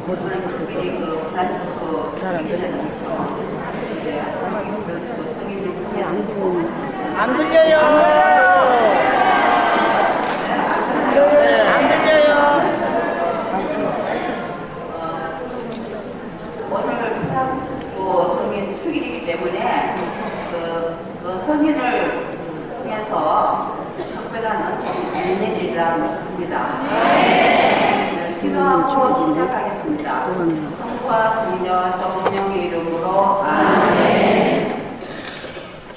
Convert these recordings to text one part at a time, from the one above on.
안 들려요. 안 들려요. 오늘 부산시고 성인 축일이기 때문에 그 성인을 통해서 특별한 일이라 믿습니다. 기도하고 시작하겠습니다. 성부와 성자와 성령의 이름으로 아멘.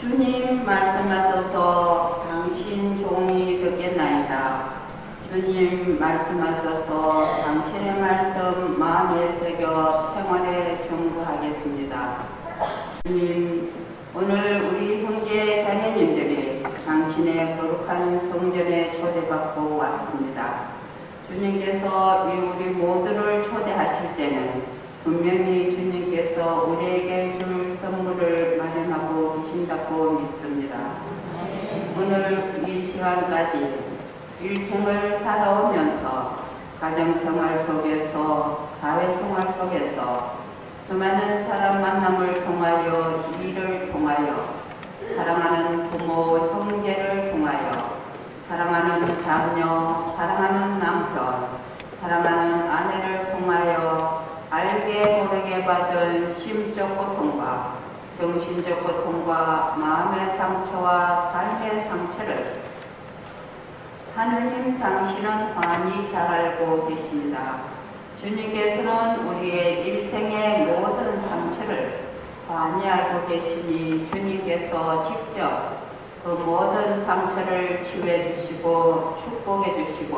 주님 말씀하셔서 당신 종이 듣겠나이다. 주님 말씀하셔서 당신의 말씀 마음에 새겨 생활에 전구하겠습니다. 주님, 오늘 우리 형제 자매님들이 당신의 거룩한 성전에 초대받고 왔습니다. 주님께서 우리 모두를 초대하실 때는 분명히 주님께서 우리에게 줄 선물을 마련하고 계신다고 믿습니다. 오늘 이 시간까지 일생을 살아오면서 가정생활 속에서 사회생활 속에서 수많은 사람 만남을 통하여 일을 통하여 사랑하는 부모, 형제를 통하여 사랑하는 자녀, 사랑하는 남편, 사랑하는 아내를 통하여 알게 모르게 받은 심적 고통과 정신적 고통과 마음의 상처와 삶의 상처를 하느님 당신은 환히 잘 알고 계십니다. 주님께서는 우리의 일생의 모든 상처를 환히 알고 계시니 주님께서 직접 그 모든 상처를 치유해 주시고 축복해 주시고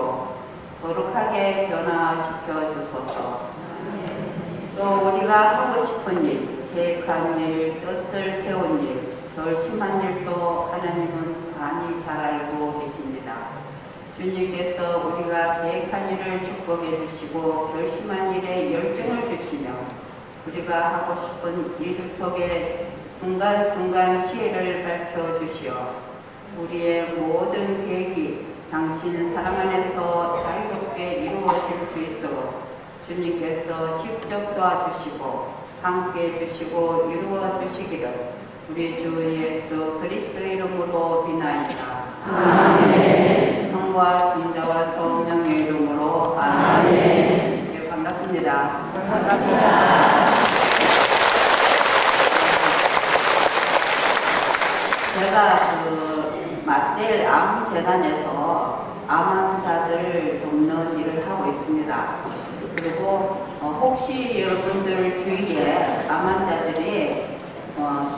거룩하게 변화시켜 주소서. 또 우리가 하고 싶은 일, 계획한 일, 뜻을 세운 일, 결심한 일도 하나님은 많이 잘 알고 계십니다. 주님께서 우리가 계획한 일을 축복해 주시고 결심한 일에 열정을 주시며 우리가 하고 싶은 일 속에 순간순간 지혜를 밝혀 주시어 우리의 모든 계획이 당신 사랑 안에서 자유롭게 이루어질 수 있도록 주님께서 직접 도와주시고 함께해 주시고 이루어 주시기를 우리 주 예수 그리스도의 이름으로 비나이다. 아멘. 성부와 성자와 성령의 이름으로 아멘. 네, 반갑습니다. 반갑습니다. 제가 그 마텔 암재단에서 암 환자들 돕는 일을 하고 있습니다. 그리고 혹시 여러분들 주위에 암 환자들이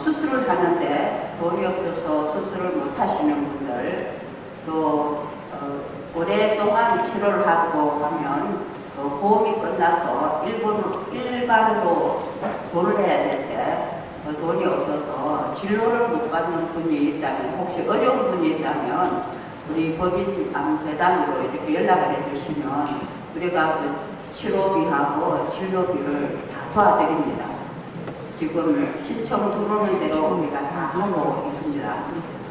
수술을 하는데 돈이 없어서 수술을 못 하시는 분들, 또 오랫동안 치료를 하고 하면 보험이 끝나서 일반으로 돈을 해야 될 때 돈이 없어서 진료를 못 받는 분이 있다면, 혹시 어려운 분이 있다면 우리 법인암재단으로 이렇게 연락을 해주시면 우리가 그 치료비하고 진료비를 다 도와드립니다. 지금 신청 들어오는 대로 우리가 다 하고 있습니다.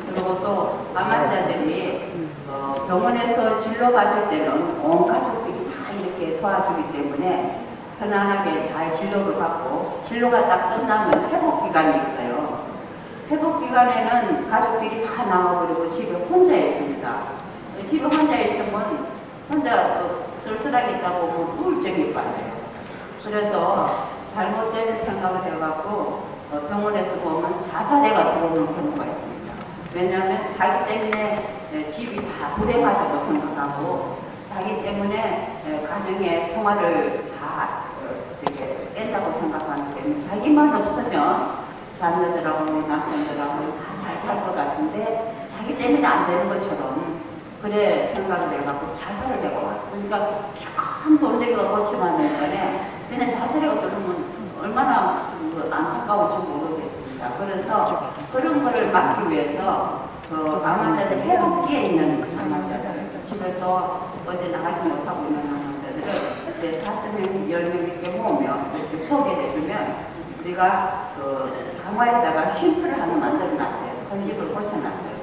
그리고 또 암 환자들이 병원에서 진료받을 때는 온 가족들이 다 이렇게 도와주기 때문에 편안하게 잘 진료를 받고, 진료가 딱 끝나면 회복기간이 있어요. 회복기간에는 가족들이 다 나와버리고 집에 혼자 있습니다. 집에 혼자 있으면 혼자 또 쓸쓸하게 있다 보면 우울증이 빠져요. 그래서 잘못된 생각을 해갖고 병원에서 보면 자살해가 들어오는 경우가 있습니다. 왜냐하면 자기 때문에 집이 다 불행하다고 생각하고 자기 때문에 가정의 평화를 다 이렇게 뺀다고 생각하기 때문에 자기만 없으면 자녀들하고 남편들하고 다 잘 살 것 같은데 자기 때문에 안 되는 것처럼 그래 생각을 해갖고 자살을 해고, 그러니까 참 돈들이가 고치만 했더니 그냥 자살해가 들으면 얼마나 안타까운지 모르겠습니다. 그래서 그런 거를 막기 위해서 암 환자들 해독기에 있는 암 환자들, 집에서 어디 나가지 못하고 있는 암 환자들을 이제 5명, 10명 이렇게 모으면 이렇게 소개해주면 우리가 강화에다가 쉼표를 하나 만들어놨어요. 건집을 고쳐놨어요.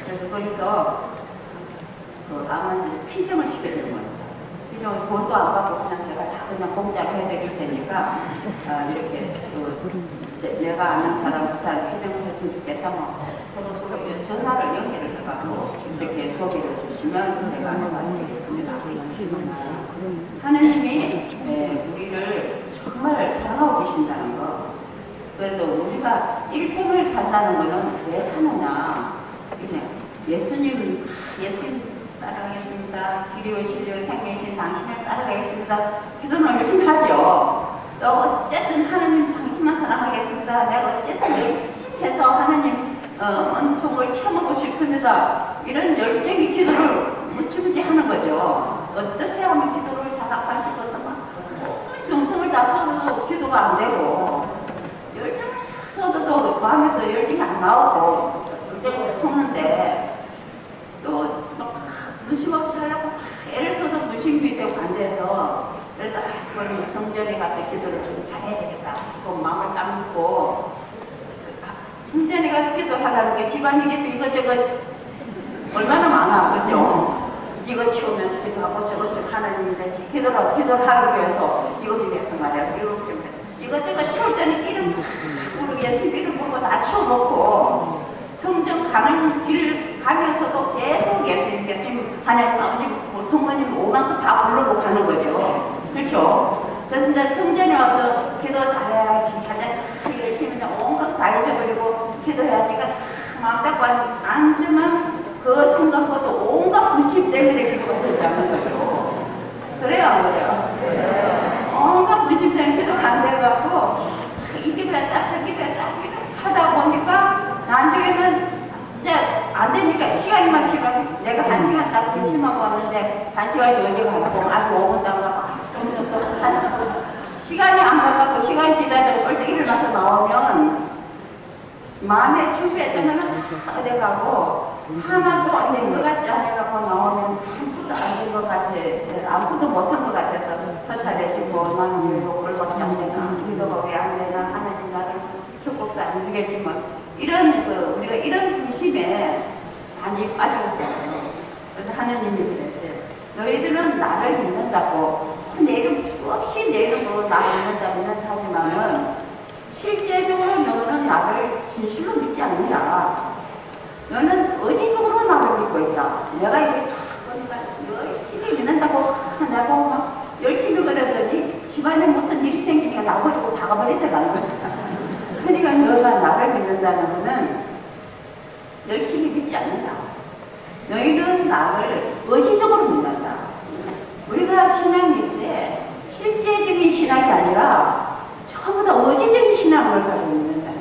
그래서 거기서 암 환자들 피정을 시켜주는 거예요. 피정을 돈도 안 받고 그냥 제가 다 그냥 공짜로 해드릴 테니까 이렇게 내가 아는 사람 그 사람 기증했으면 좋겠다 뭐 서로 전화를 연결을 해가지고 이렇게 소개를 주시면 제가 알아보겠습니다. 하느님이 우리를 정말 사랑하고 계신다는 거. 그래서 우리가 일생을 산다는 것은 왜 사느냐. 예수님 따라가겠습니다. 길이요 진리요 생명이신 당신을 따라가겠습니다. 기도는 열심히 하죠. 또 어쨌든 하나님 당신만 사랑하겠습니다. 내가 어쨌든 열심히 해서 하나님 은총을 참고 싶습니다. 이런 열정의 기도를 무지무지 하는 거죠. 어떻게 하면 기도를 자각할 싶어서 막 정성을 다 쏟아도 기도가 안 되고 열정 쏟아도 마음에서 열정이 안 나오고 그때부터 속는데 또 눈심 없이 하려고 애를 써도 눈심이 되고 안 돼서 그래서 그걸 성전에 가서 기도를 좀 잘해야 되겠다 싶고 마음을 따먹고 성전에 가서 기도하려는 게 집안일에도 이것저것 얼마나 많아 그죠? 이거 치우면서 기도하고 저것 하나님인데 기도를 하기 위해서 이것을 위해서 말이야 이것저것 치울 때는 이름 모르게 예수님 모르고 다 치워놓고 성전 가는 길 가면서도 계속 예수님 하나님 아버지 성모님 오만큼 다 부르고 가는 거죠. 그렇죠? 그래서 이제 성전에 와서 기도 잘해야지 가자 열심히 온갖 다 잊어버리고 기도해야지가 마음 잡고 앉으면 그 순간부터 온갖 분심 때문에 기도가 된다는 거죠. 그래요 안 그래요? 온갖 분심 때문에 기도가 안 돼갖고 이 기도 했다 저 기도 했다 하다 보니까 나중에는 이제 안 되니까 시간만 지나고 내가 1시간 딱 분심하고 왔는데 1시간이 어디 가고 아주 5분 나가고 시간이 안 가고 시간이 지나도 벌써 일어나서 나오면 마음에 준비했던 거는 어디 가고 하나도 안 된 것 같지 않아가고 나오면 아무것도 안 된 것 같아 아무것도 못한 것 같아서 허탈해지고 나는 왜 이걸밖에 안 되나 기도가 왜 안 되나 하나님 나를 축복도 안 주겠지만 이런 우리가 이런 중심에 많이 빠지고 있어요. 그래서 하나님이 그랬어요. 너희들은 나를 믿는다고 내 이름 수없이 내 이름으로 나를 믿는다 하지만은 실제적으로 너는 나를 진실로 믿지 않느냐. 너는 의지적으로 나를 믿고 있다. 내가 이렇게 보니까 열심히 믿는다고 내가 막 열심히 그러더니 집안에 무슨 일이 생기니까 나버리고 다 가버리더라는 거야. 그러니까 너가 나를 믿는다는 것은 열심히 믿지 않는다. 너희는 나를 의지적으로 믿는다. 우리가 신앙 믿을 때 실제적인 신앙이 아니라 전부 다 의지적인 신앙을 가지고 믿는다.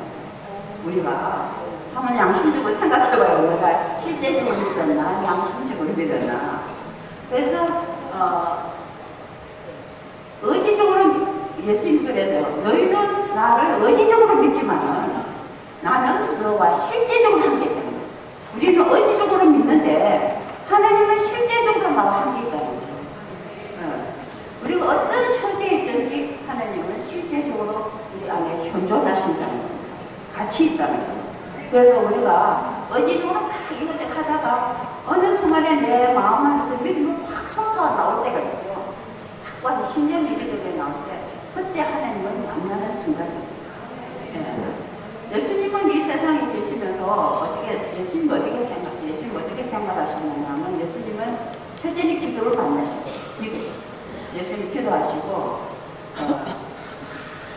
우리가 한번 양심적으로 생각해봐요. 내가 실제적으로 믿었나 양심적으로 믿었나. 그래서 의지적으로 예수님이 그래서 너희는 나를 의지적으로 믿지만은 나는 너와 실제적으로 함께 있다. 우리는 의지적으로 믿는데 하나님은 실제적으로 나와 함께 있다는 거죠. 우리가 어떤 처지에 있든지 하나님은 실제적으로 우리 안에 현존하신다는 거예요. 같이 있다는 거예요. 그래서 우리가 의지적으로 막 이것저것 하다가 어느 순간에 내 마음 안에서 믿음이 확 솟아 나올 때가 있죠. 딱 와서 10년 믿음이 나올 때 그때 하나님을 만나는 순간입니다. 예수님은 이 세상에 계시면서 예수님 어떻게 생각하셨느냐 하면 예수님은 첫째는 기도를 만나시고 예수님 기도하시고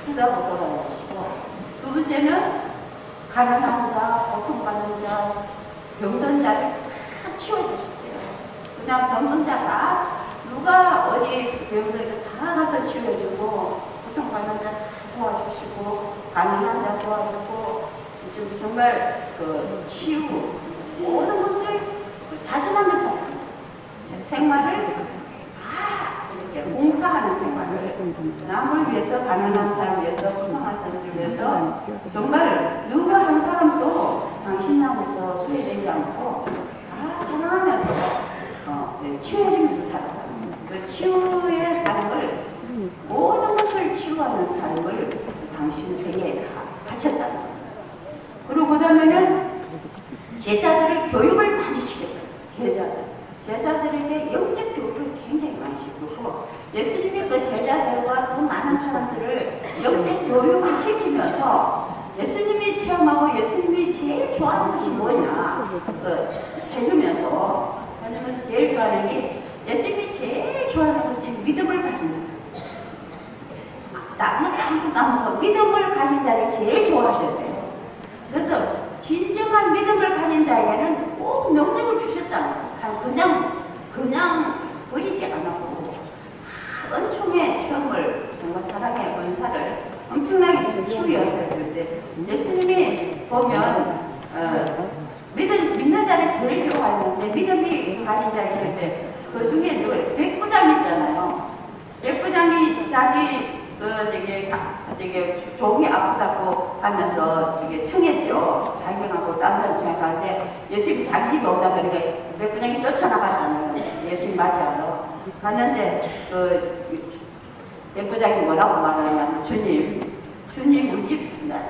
기도하고 돌아가시고 두 번째는 가난한 자, 고통받는 자, 병든 자를 다 치워주셨어요. 그냥 병든 자가 누가 어디 병들을 다 가서 치워주고 고통받는 자 도와주시고 가난한 자 도와주고 정말 치유 모든 것을 자신하면서 생활을 다 이렇게 봉사하는 생활을 남을 위해서 가난한 사람 위해서 고통한 사람을 위해서 정말 누가 한 사람도 당신하고서 소외되지 않고 다 사랑하면서 치유해주면서 살아가는 그 치유의 삶을 모든 것을 치유하는 삶을 당신 세계에 다 바쳤다는 거예요. 그리고 그 다음에는 제자들을 교육을 많이 시켰다. 제자들에게 영적 교육을 굉장히 많이 시키고 예수님이 그 제자들과 제일 좋아하는 것이 뭐냐 해주면서 저는 제일 좋아하는 게 예수님이 제일 좋아하는 것이 믿음을 가진 자. 아무것도 믿음을 가진 자를 제일 좋아하셨대요. 그래서 진정한 믿음을 가진 자에게는 꼭 능력을 주셨다는 거예요. 그냥 버리지 않았고 은총의 체험을 정말 사랑의 은사를 엄청나게 치유였어요. 그런데 예수님이 보면 믿는 자를 제일 좋아하는데 믿음이 가진 자를 그때 그 중에 누구 백부장 있잖아요. 백부장이 자기 종이 아프다고 하면서 청했죠. 자기하고 딴 사람 청해 가는데 예수님이 자기 집에 오다 보니까 백부장이 쫓아나갔잖아요. 예수님 맞이하러 갔는데 백부장이 뭐라고 말하냐면 주님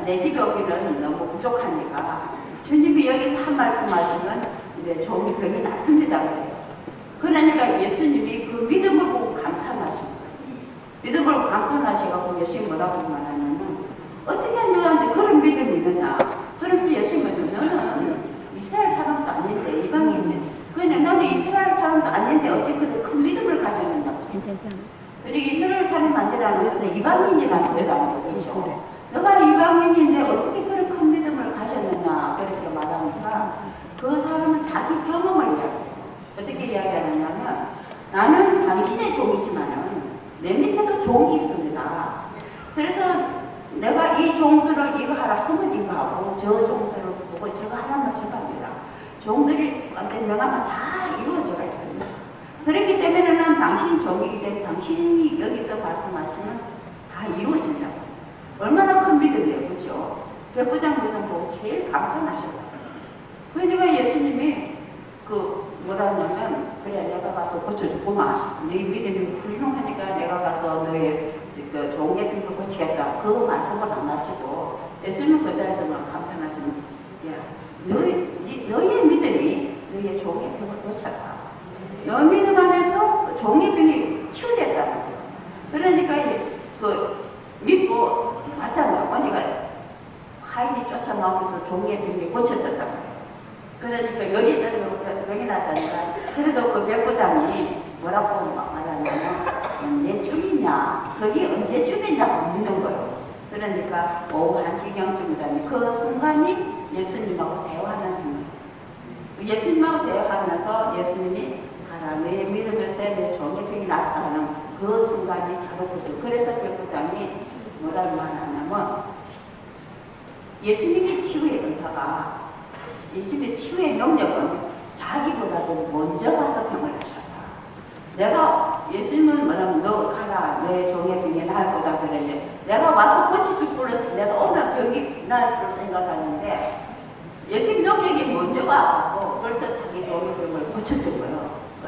내 집에 오기는 너무 부족하니까 주님이 여기서 한 말씀 하시면 이제 종이 병이 낫습니다. 그러니까 예수님이 그 믿음을 보고 감탄하시고 믿음을 감탄하시고 예수님이 뭐라고 말하냐면 어떻게 너한테 그런 믿음이 있느냐. 그러면서 예수님은 너는 이스라엘 사람도 아닌데 이방인인데 그냥 너는 이스라엘 사람도 아닌데 어찌 그렇게 큰 믿음을 가졌느냐. 괜찮잖아. 그리고 이스라엘 사람이 아니라는 것은 이방인이라는 뜻이라는 거죠. 너가 이방인인데 어떻게 그런 큰 믿음을 가졌느냐 그렇게 말하니까 그 사람은 자기 경험을 이야기해요. 어떻게 이야기하느냐면 나는 당신의 종이지만은 내 밑에도 종이 있습니다. 그래서 내가 이 종들을 이거 하라 하면 이거 하고 저 종들을 보고 저거 하라면 저거 합니다. 종들이 명하면 다 이루어져가 있습니다. 그렇기 때문에 난 당신 종이기 때문에 당신이 여기서 말씀하시면 다 이루어진다고. 얼마나 큰 믿음이에요. 그죠? 백부장 믿음 보고 제일 감탄하셨다. 그러니까 예수님이 뭐라 하냐면 그래 내가 가서 고쳐주구만. 네 믿음이 훌륭하니까 내가 가서 너의 종의 빈을 고치겠다. 그 말씀을 안 하시고 예수님은 그 자리에서 감탄하시면 야 너의 믿음이 너의 종의 빈을 고쳤다. 너 믿음 안에서 종의 빈이 치유됐다는 거예요. 그러니까 믿고 맞잖아요. 언니가 하인이 쫓아나오면서 종의 빈이 고쳐졌다는 거예요. 그러니까 열이 났다니까. 그래도 그 백부장이 뭐라고 말하냐면 언제쯤이냐 그게 언제쯤이냐고 묻는 거예요. 그러니까 오후 1시경쯤이다니 그 순간이 예수님하고 대화하는 순간. 예수님하고 대화하면서 예수님이 가라 내 믿으면서 내 종의 병이 낫다 하는 그 순간이 잡아졌어요. 그래서 백부장이 뭐라고 말하냐면 예수님의 치유의 은사가 예수님의 치유의 능력은 자기보다도 먼저 가서 병을 하셨다. 내가 예수님은 뭐라면 너 가라 너의 종의 병이 나을 거다 그러니 내가 와서 고쳐줄 거라서 내가 오늘 병이 나을 걸 생각하는데 예수님 능력이 먼저 와서 벌써 자기 종의 병을 고쳐준 거예요.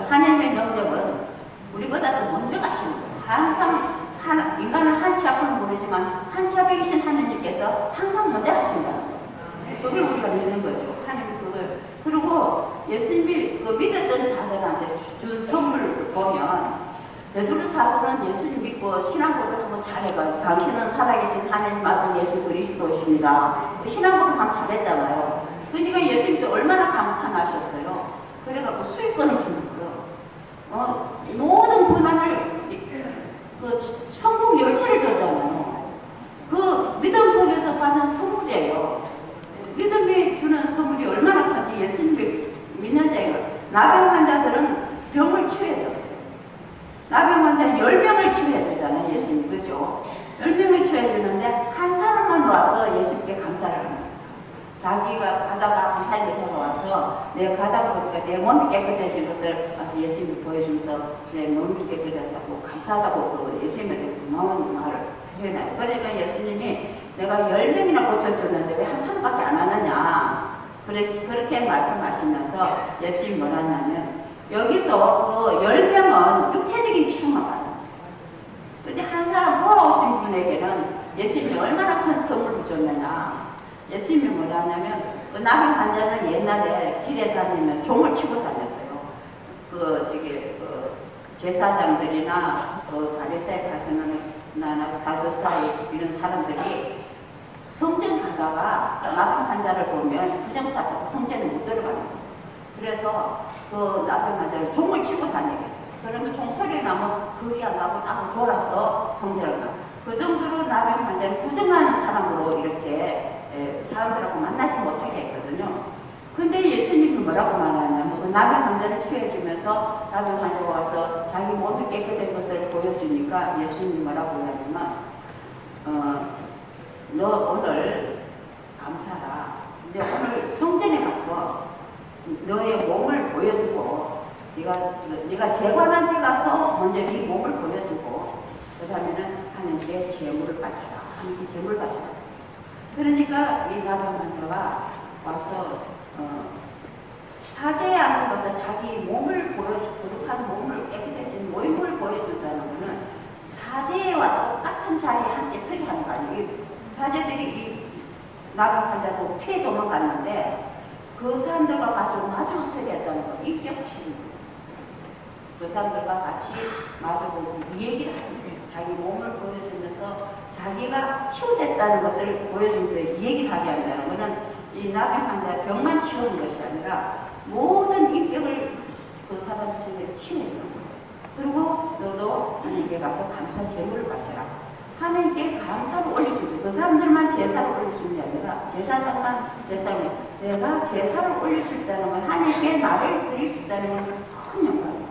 하나님의 능력은 우리보다도 먼저 가시는 거예요. 항상 인간은 한 치 앞을 모르지만 한 치 앞에 계신 하나님께서 항상 먼저 하신다는 거예요. 그걸 우리가 믿는 거죠. 하나님 그걸. 그리고 예수님이 믿었던 자들한테 준 선물을 보면 베드로 사도는 예수님 믿고 신앙고백을 한번 잘해봐요. 당신은 살아계신 하나님 아들 예수 그리스도십니다. 신앙고백 한번 잘했잖아요. 그러니까 예수님도 얼마나 감탄하셨어요. 그래갖고 수익권을 주는 거예요. 모든 고난을 천국 열쇠를 줬잖아요. 그 믿음 속에서 받은 선물이에요. 믿음이 주는 선물이 얼마나 큰지 예수님이 믿는 자예요. 나병 환자들은 병을 치유해줬어요. 나병 환자 10명을 치유해주잖아요. 예수님. 그죠? 10명을 치유해주는데 한 사람만 와서 예수님께 감사를 합니다. 자기가 가다가 한 사람이 와서 내가 가다 보니까 내 몸이 깨끗해진 것을 와서 예수님이 보여주면서 내 몸이 깨끗했다고 감사하다고 예수님한테 고마운 말을 표현해요. 그러니까 예수님이 내가 10명이나 고쳐줬는데 왜 한 사람밖에 안 하느냐. 그래서 그렇게 말씀하시면서 예수님이 뭐라 하냐면 여기서 그 10명은 육체적인 치료만 받아요. 근데 한 사람 돌아오신 분에게는 예수님이 얼마나 큰 선물을 줬느냐. 예수님이 뭐라 하냐면 그 나병 환자는 옛날에 길에 다니면 종을 치고 다녔어요. 제사장들이나 바리새인 같은 사두사이 이런 사람들이 성전 가다가 나병 환자를 보면 부정타고 성전에 못 들어가는 거예요. 그래서 그 나병 환자를 종을 치고 다니게. 그러면 종소리 나면 거기 안 가고 딱 돌아서 성전을 가. 그 정도로 나병 환자를 부정하는 사람으로 이렇게 사람들하고 만나지 못하게 했거든요. 근데 예수님이 뭐라고 말하냐면 그 나병 환자를 치료해주면서 나병 환자가 와서 자기 몸이 깨끗한 것을 보여주니까 예수님이 뭐라고 하냐면 너 오늘 감사라. 근데 오늘 성전에 가서 너의 몸을 보여주고 네가 재관한 데 가서 먼저 네 몸을 보여주고 그 다음에는 하나님께 제물을 바쳐라. 하나님께 제물을 바쳐라. 그러니까 이 나병 환자가 와서 사제에 앉아서 자기 몸을 보여주고 거룩한 몸을 깨끗해진 몸을 보여준다는 것은 사제와 똑같은 자리에 함께 서게 하는 거 아니에요. 사제들이 이 나병 환자도 피해 도망갔는데 그 사람들과 마주 서게 했다는 거, 입격치는 그 사람들과 같이 마주보고 이 얘기를 하는 거예요. 자기 몸을 보여주면서 자기가 치유됐다는 것을 보여주면서 이 얘기를 하게 한다는 것은 이 나병 환자 병만 치우는 것이 아니라 모든 입격을 그 사람 속에 치우는 거예요. 그리고 너도 하나님께 가서 감사 제물을 바쳐라. 하나님께 감사를 올릴 수 있어요. 그 사람들만 제사를 올릴 수 있는 게 아니라 제사장만 제사를 내가 제사를 올릴 수 있다는 건 하나님께 나를 드릴 수 있다는 건 큰 영광이에요.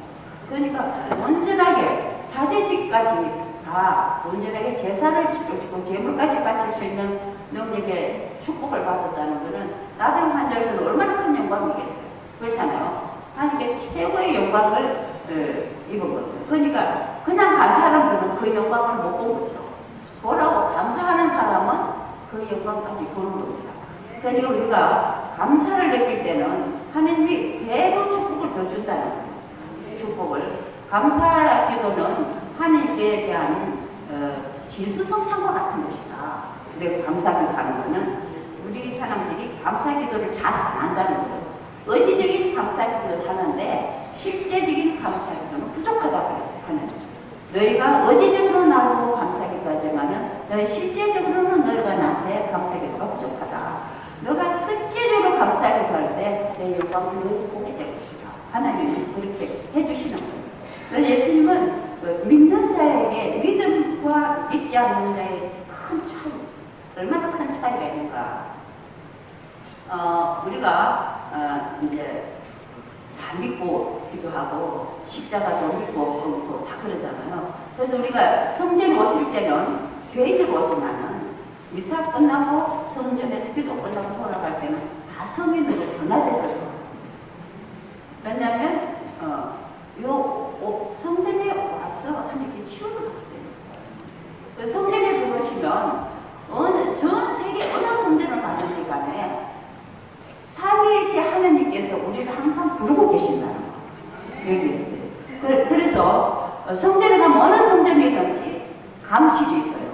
그러니까 온전하게 사제직까지 다 온전하게 제사를 지키고 제물까지 바칠 수 있는 능력의 축복을 받았다는 것은 나병 환자로서는 얼마나 큰 영광이겠어요. 그렇잖아요. 하나님께 최고의 영광을 입은 거죠. 그러니까 그냥 간 사람들은 그 영광을 못 본 거죠. 보라고 감사하는 사람은 그 영광까지 보는 겁니다. 그러니까 우리가 감사를 느낄 때는 하나님이 배로 축복을 더 준다는 거예요. 축복을. 감사 기도는 하나님께 대한 진수성찬과 같은 것이다. 그리고 감사 기도하는 것은 우리 사람들이 감사 기도를 잘 안 한다는 거예요. 의지적인 감사 기도를 하는데 실제적인 감사 기도는 부족하다고 그랬어요. 하나님. 너희가 의지적으로 나오고 감사 기도하지만은 너희 실제적으로는 너희가 나한테 감사 기도가 부족하다. 너가 실제적으로 감사 기도할 때 내 영광을 너희 보게 될 것이다. 하나님은 그렇게 해주시는 거예요. 그래서 예수님은 믿는 자에게 믿음과 믿지 않는 자의 큰 차이, 얼마나 큰 차이가 있는가. 우리가 이제 다 믿고 기도하고 십자가도 믿고 끊고 다 그러잖아요. 그래서 우리가 성전에 오실 때는 죄인들 오지만은 미사 끝나고 성전에서 기도 끝나고 돌아갈 때는 다 성인으로 변화돼서 왜냐하면 성전에 와서 하나님께 치유를 받게 됩니다. 성전에 들어오시면 전 세계 어느 성전을 가든지 간에 삼위일체 하나님께서 우리를 항상 부르고 계신다는 거예요. 그래서 성전에 가면 어느 성전이든지 감실이 있어요.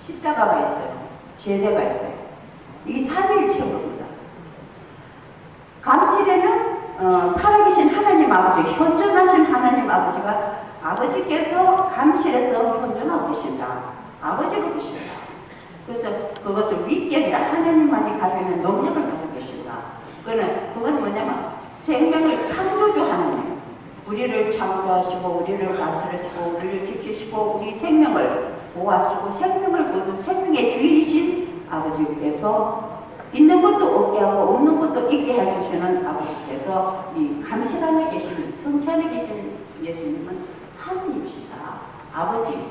십자가가 있어요. 제대가 있어요. 이게 삼위일체입니다. 감실에는 살아계신 하나님 아버지, 현존하신 하나님 아버지께서 감실에서 현존하고 계신다. 아버지가 계신다. 그래서 그것을 윗격이라 하나님만이 가지고 있는 능력을 가지고 계신다. 그건 뭐냐면 생명을 창조주 하나님. 우리를 창조하시고 우리를 다스리시고 우리를 지키시고 우리 생명을 보호하시고 생명을 거둔 생명의 주인이신 아버지께서 있는 것도 없게 하고 없는 것도 있게 해주시는 아버지께서 이 감실 안에 계신 성찬에 계신 예수님은 하나님이시다. 아버지.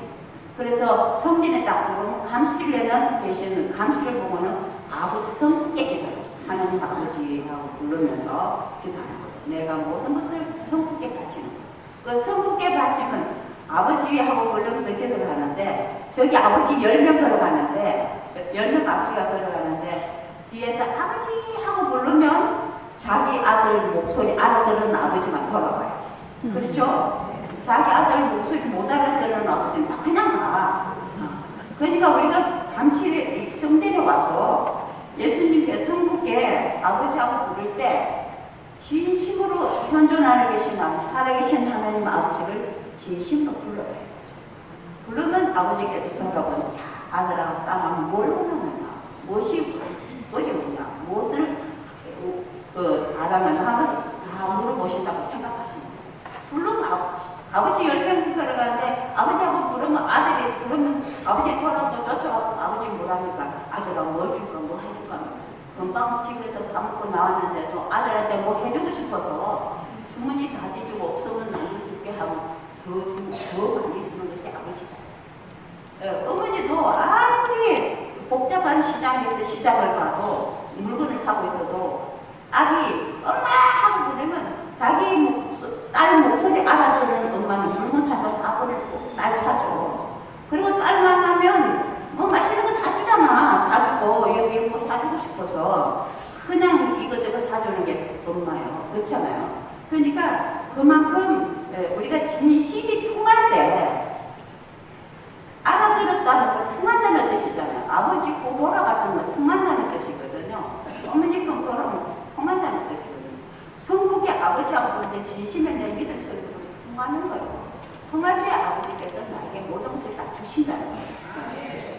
그래서 성전에 딱 들어오면 감실에는 계시는 감실을 보고는 아버지 성부께 기도해요. 하나님 아버지라고 부르면서 기도하는 거예요. 내가 모든 것을 성부께 바치면서. 그 성부께 바치면 아버지하고 부르면서 기도를 하는데 저기 아버지 10명 걸어가는데 10명 아버지가 걸어가는데 뒤에서 아버지 하고 부르면 자기 아들 목소리 알아들은 아버지만 돌아가요. 그렇죠? 자기 아들 목소리 못 알아들은 아버지는 그냥 가. 그러니까 우리가 감실에 성전에 와서 예수님께 성부께 아버지하고 부를 때 진심으로 현존하는 계신 살아계신 하나님 아버지를 진심으로 불러요. 부르면 아버지께서 돌아보는 아들하고 딸하고 뭘 원하느냐. 무엇이 뭐냐, 무엇을 알아면 다 물어보신다고 생각하십니다. 물론 아버지 10명 걸어가는데 아버지하고 부르면 아들이 부르면 아버지 돌아오고 쫓아와서 아버지 뭐라니까 아들아 뭐 줄까 뭐 해줄까 금방 집에서 다 먹고 나왔는데도 아들한테 뭐 해주고 싶어서 주머니 다 뒤지고 없으면 나무 줄게 하고 더 많이 주는 것이 아버지다. 어머니도 아무리 복잡한 시장에서 시장을 가도 물건을 사고 있어도 아기 엄마 하고 부르면 자기 딸 목소리 알아서는 엄마는 물건 사서 아버를 꼭 딸 사줘. 그리고 딸 만나면 뭐 맛있는 거 다 주잖아. 사주고 여기 뭐 사주고 싶어서 그냥 이거저거 사주는 게 엄마예요. 그렇잖아요. 그러니까 그만큼 우리가 진심이 통할 때 알아들었다는 통한다는 뜻이잖아요. 아버지 고보라 같은 거 통한다는 뜻이거든요. 어머니 건거는 통한다는 뜻이거든요. 성국의 아버지하고 근데 진심에 내 믿음 소리로 통하는 거예요. 통할 때 아버지께서 나에게 모든 것을 다 주신다는 거예요.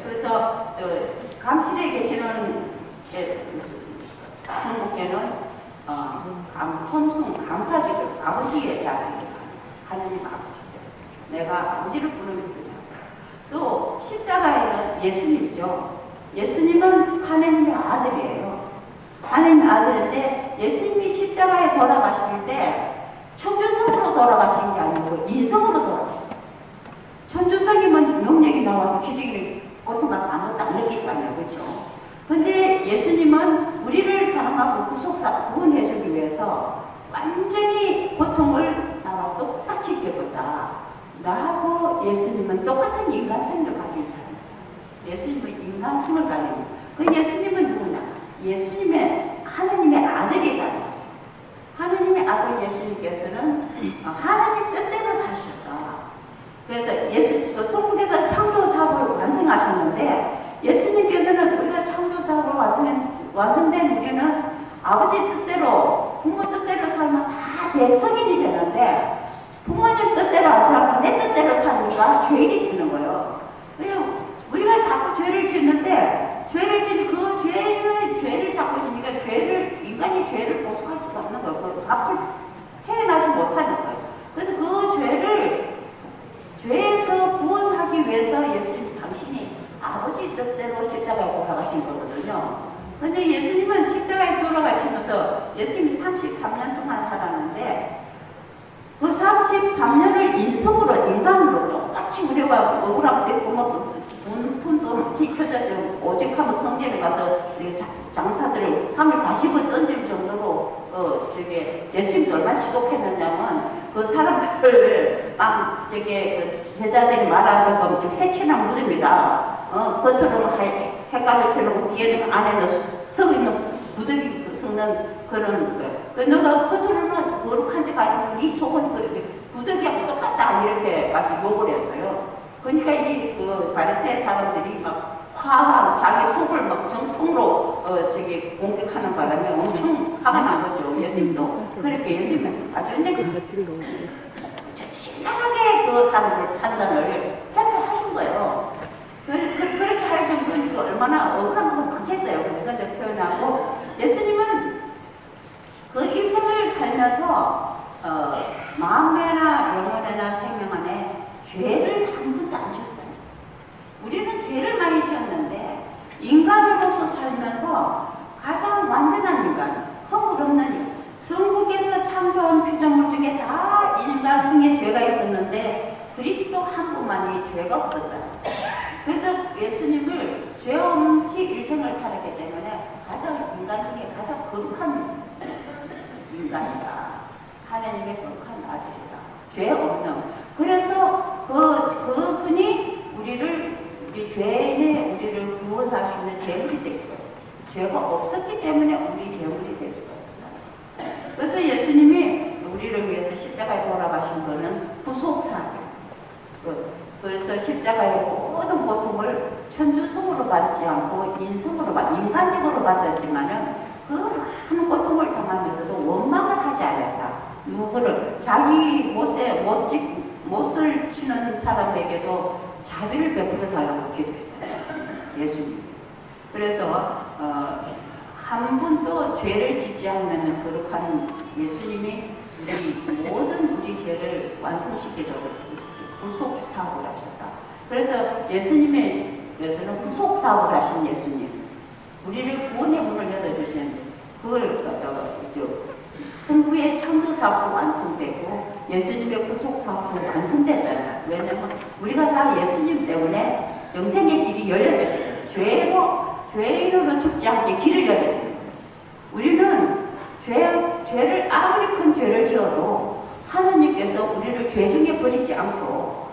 그래서 감실에 계시는 성국께는 헌송 감사기를 아버지에 대한 하나님 아버지 내가 아버지를 부르겠습니다. 또 십자가에는 예수님이죠. 예수님은 하나님의 아들이에요. 하나님의 아들인데 예수님이 십자가에 돌아가실 때 천주성으로 돌아가신 게 아니고 인성으로 돌아가셨어요. 천주성이면 능력이 나와서 기적이 고통 같은 아무것도 안 느낄 거 아니에요. 그렇죠? 근데 예수님은 우리를 사랑하고 구원해주기 위해서 완전히 고통을 나와 똑같이 겪었다. 나하고 예수님은 똑같은 인간성을 가진 사람이에요. 예수님은 인간성을 가진 그 예수님은 누구냐? 예수님의 하나님의 아들이다. 하나님의 아들 예수님께서는 하나님 뜻대로 사셨다. 그래서 성국에서 창조 사업을 완성하셨는데 예수님께서는 우리가 창조 사업을 완성된 우리는 아버지 뜻대로 부모 뜻대로 살면 다 대성인이 되는데 부모님 뜻대로 안 살고 내 뜻대로 사니까 죄인이 되는 거예요. 그냥 우리가 자꾸 죄를 짓는데 죄를 지니 그 죄를 자꾸 지니까 인간이 죄를 복수할 수가 없는 거예요. 그 앞을 해내지 못하는 거예요. 그래서 그 죄에서 구원하기 위해서 예수님 당신이 아버지 뜻대로 십자가에 돌아가신 거거든요. 근데 예수님은 십자가에 돌아가시면서 예수님이 33년 동안 살았는데 그 33년을 인간으로 똑같이 우리가 억울하고 됐고 뭐 돈도 뒤쳐졌죠. 오직하면 성전에 가서 장사들을 3일 다 집어 던질 정도로 예수님도 얼마나 지독했느냐면 그 사람들을 막 제자들이 말하는 거 해치는 무덤이다. 겉으로는 헷갈려쳐놓고 뒤에는 안에는 썩 있는 부득이 썩는 그런 거. 너가 겉으로는 거룩한 지 가지고 네 속은 그렇게 부득이하고 똑같다 이렇게 아주 욕을 했어요. 그러니까 이제 그 바리새 사람들이 막 화가 자기 속을 막 정통으로 공격하는 바람에 엄청 화가 난 거죠. 예수님도 그렇게 예수님은 아주 신나게 그 사람들 판단을 하신 거예요. 그렇게 할 정도니까 얼마나 억울한 건 많겠어요. 그런데 표현하고 예수님은 그 일생을 살면서 마음에나 영혼에나 생명 안에 죄를 한 번도 안 지었다. 우리는 죄를 많이 지었는데 인간으로서 살면서 가장 완전한 인간, 허물 없는 인간. 성국에서 창조한 피조물 중에 다 인간성에 죄가 있었는데 그리스도 한 분만이 죄가 없었다. 그래서 예수님을 죄 없이 일생을 살았기 때문에 가장 인간 중에 가장 거룩한 인간이다. 하나님의 거룩한 아들이다. 죄 없는. 그래서 그분이 우리 죄인의 우리를 구원할 수 있는 제물이 될 수가 있어요. 죄가 없었기 때문에 우리 제물이 될 수가 있어요. 그래서 예수님이 우리를 위해서 십자가에 돌아가신 것은 구속사예요. 그래서 십자가의 모든 고통을 천주성으로 받지 않고 인간적으로 받았지만은 그 많은 고통을 당하면서도 원망을 하지 않았다. 누구를 자기 못을 치는 사람에게도 자비를 베풀어 달라고 기도했다. 예수님. 그래서 한 번도 죄를 짓지 않으면 거룩한 예수님이 모든 우리 죄를 완성시키도록 구속 사업을 하셨다. 그래서 예수님께서는 구속 사업을 하신 예수님, 우리를 구원의 문을 열어주신 그걸 성부의 창조 사업도 완성되고 예수님의 구속 사업도 완성됐잖아요. 왜냐하면 우리가 다 예수님 때문에 영생의 길이 열렸어요. 죄인으로 죽지 않게 길을 열렸어요. 우리는 죄를 아무리 큰 죄를 지어도 하나님께서 우리를 죄 중에 버리지 않고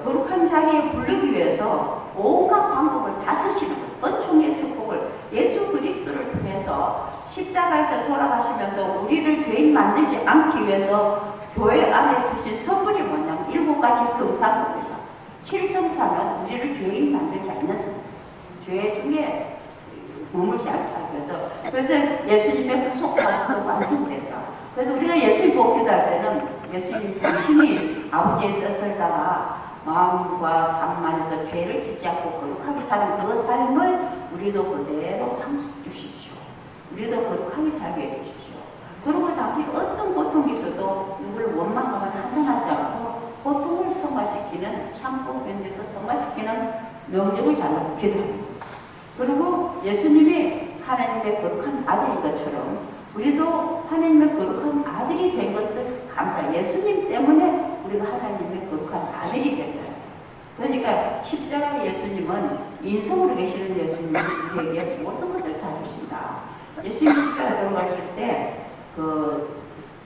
거룩한 자리에 부르기 위해서 온갖 방법을 다 쓰시는 거예요. 은총의 축복을 예수 그리스도를 통해서 십자가에서 돌아가시면서 우리를 죄인 만들지 않기 위해서 교회 안에 주신 선물이 뭐냐면 7가지 성사입니다. 7성사는 우리를 죄인 만들지 않는 죄 중에 머물지 않게 하기 위해서. 그래서 예수님의 구속사업도 완성됐다. 그래서 우리가 예수님 보고 기도할 때는 예수님 당신이 아버지의 뜻을 따라 마음과 삶 안에서 죄를 짓지 않고 거룩하게 사는 그 삶을 우리도 그대로 상수 주십시오. 우리도 거룩하게 살게 해주십시오. 그리고 당신 어떤 고통이 있어도 누구를 원망하거나 한탄하지 않고 고통을 성화시키는 참고 견뎌서 성화시키는 명령을 달라고 기도합니다. 그리고 예수님이 하나님의 거룩한 아들인 것처럼 우리도 하나님의 거룩한 아들이 된 것을 예수님 때문에 우리가 하나님의 거룩한 아들이 된다. 그러니까 십자가 예수님은 인성으로 계시는 예수님이 우리에게 모든 것을 다 주신다. 예수님 십자가 들어가실 때